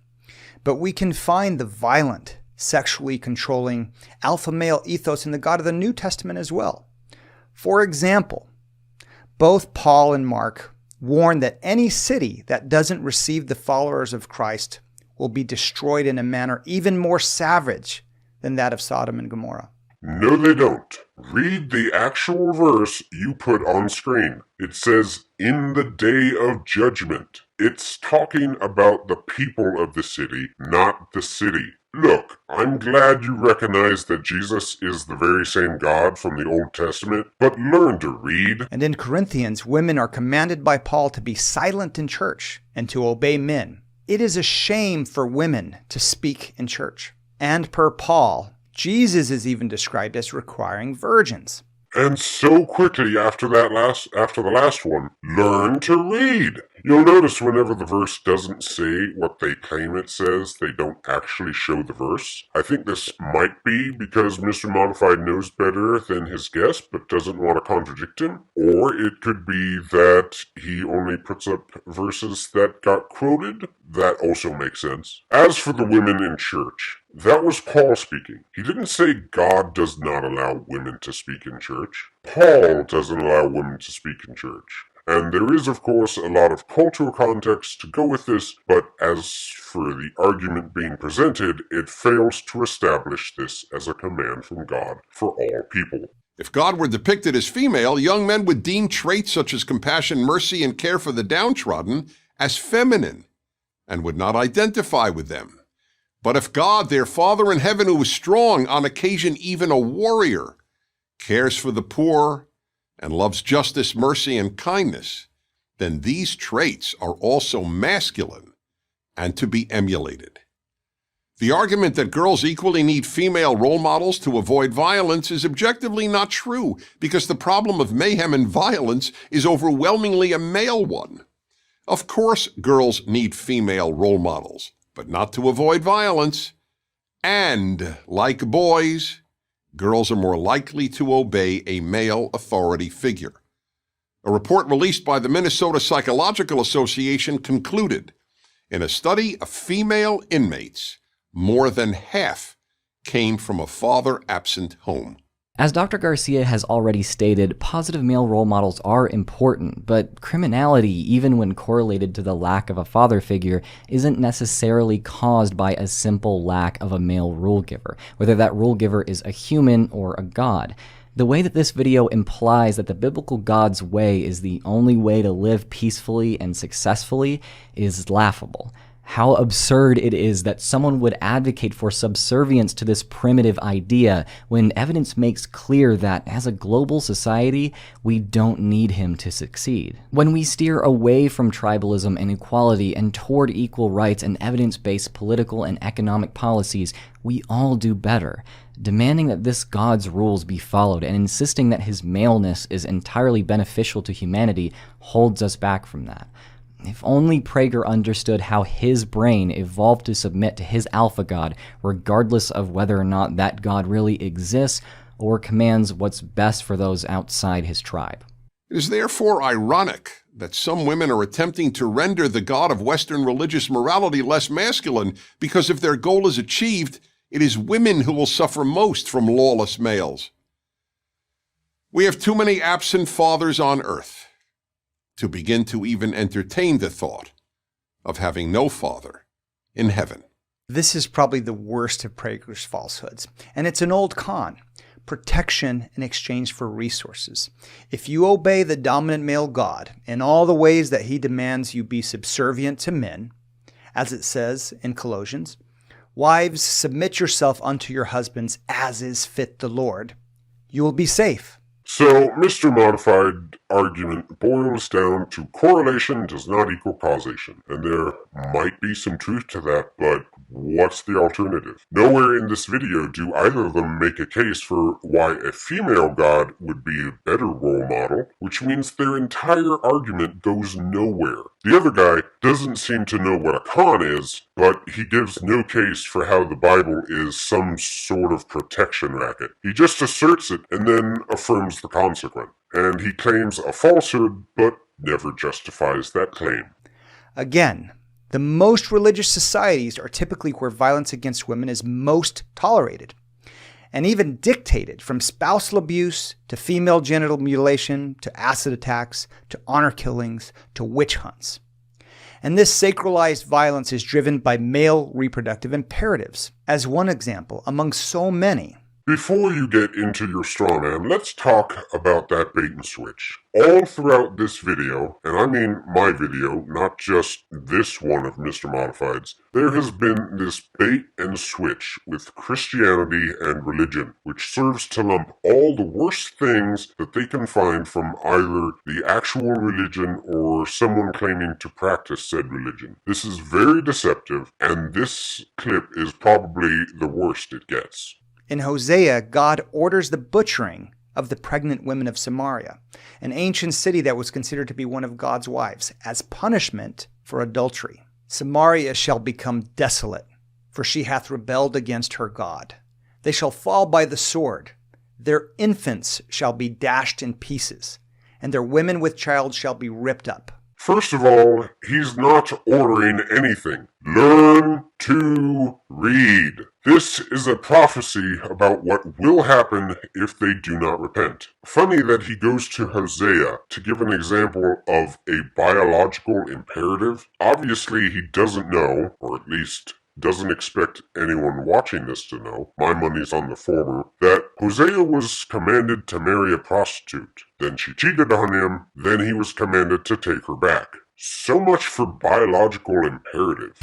But we can find the violent, sexually controlling alpha male ethos in the God of the New Testament as well. For example, both Paul and Mark warn that any city that doesn't receive the followers of Christ will be destroyed in a manner even more savage than that of Sodom and Gomorrah. No, they don't. Read the actual verse you put on screen. It says, "in the day of judgment." It's talking about the people of the city, not the city. Look, I'm glad you recognize that Jesus is the very same God from the Old Testament, but learn to read. And in Corinthians, women are commanded by Paul to be silent in church and to obey men. It is a shame for women to speak in church. And per Paul, Jesus is even described as requiring virgins. And so quickly after the last one, learn to read. You'll notice whenever the verse doesn't say what they claim it says, they don't actually show the verse. I think this might be because Mr. Modified knows better than his guest, but doesn't want to contradict him. Or it could be that he only puts up verses that got quoted. That also makes sense. As for the women in church, that was Paul speaking. He didn't say God does not allow women to speak in church. Paul doesn't allow women to speak in church. And there is, of course, a lot of cultural context to go with this, but as for the argument being presented, it fails to establish this as a command from God for all people. If God were depicted as female, young men would deem traits such as compassion, mercy, and care for the downtrodden as feminine, and would not identify with them. But if God, their Father in heaven, who is strong, on occasion even a warrior, cares for the poor, and loves justice, mercy, and kindness, then these traits are also masculine and to be emulated. The argument that girls equally need female role models to avoid violence is objectively not true, because the problem of mayhem and violence is overwhelmingly a male one. Of course, girls need female role models, but not to avoid violence. And, like boys, girls are more likely to obey a male authority figure. A report released by the Minnesota Psychological Association concluded, in a study of female inmates, more than half came from a father-absent home. As Dr. Garcia has already stated, positive male role models are important, but criminality, even when correlated to the lack of a father figure, isn't necessarily caused by a simple lack of a male rule giver, whether that rule giver is a human or a god. The way that this video implies that the biblical God's way is the only way to live peacefully and successfully is laughable. How absurd it is that someone would advocate for subservience to this primitive idea when evidence makes clear that, as a global society, we don't need him to succeed. When we steer away from tribalism and equality and toward equal rights and evidence-based political and economic policies, we all do better. Demanding that this God's rules be followed and insisting that his maleness is entirely beneficial to humanity holds us back from that. If only Prager understood how his brain evolved to submit to his alpha god, regardless of whether or not that god really exists or commands what's best for those outside his tribe. It is therefore ironic that some women are attempting to render the God of Western religious morality less masculine, because if their goal is achieved, it is women who will suffer most from lawless males. We have too many absent fathers on earth to begin to even entertain the thought of having no father in heaven. This is probably the worst of Prager's falsehoods, and it's an old con. Protection in exchange for resources. If you obey the dominant male god in all the ways that he demands you be subservient to men, as it says in Colossians, wives, submit yourself unto your husbands as is fit the Lord, you will be safe. So, Mr. Modified argument boils down to correlation does not equal causation. And there might be some truth to that, but what's the alternative? Nowhere in this video do either of them make a case for why a female god would be a better role model, which means their entire argument goes nowhere. The other guy doesn't seem to know what a con is, but he gives no case for how the Bible is some sort of protection racket. He just asserts it and then affirms the consequent. And he claims a falsehood, but never justifies that claim. Again, the most religious societies are typically where violence against women is most tolerated, and even dictated, from spousal abuse to female genital mutilation to acid attacks to honor killings to witch hunts. And this sacralized violence is driven by male reproductive imperatives, as one example among so many. Before you get into your straw man, let's talk about that bait and switch. All throughout this video, and I mean my video, not just this one of Mr. Modified's, there has been this bait and switch with Christianity and religion, which serves to lump all the worst things that they can find from either the actual religion or someone claiming to practice said religion. This is very deceptive, and this clip is probably the worst it gets. In Hosea, God orders the butchering of the pregnant women of Samaria, an ancient city that was considered to be one of God's wives, as punishment for adultery. Samaria shall become desolate, for she hath rebelled against her God. They shall fall by the sword. Their infants shall be dashed in pieces, and their women with child shall be ripped up. First of all, he's not ordering anything. Learn to read. This is a prophecy about what will happen if they do not repent. Funny that he goes to Hosea to give an example of a biological imperative. Obviously, he doesn't know, or at least doesn't expect anyone watching this to know, my money's on the former, that Hosea was commanded to marry a prostitute. Then she cheated on him, then he was commanded to take her back. So much for biological imperative.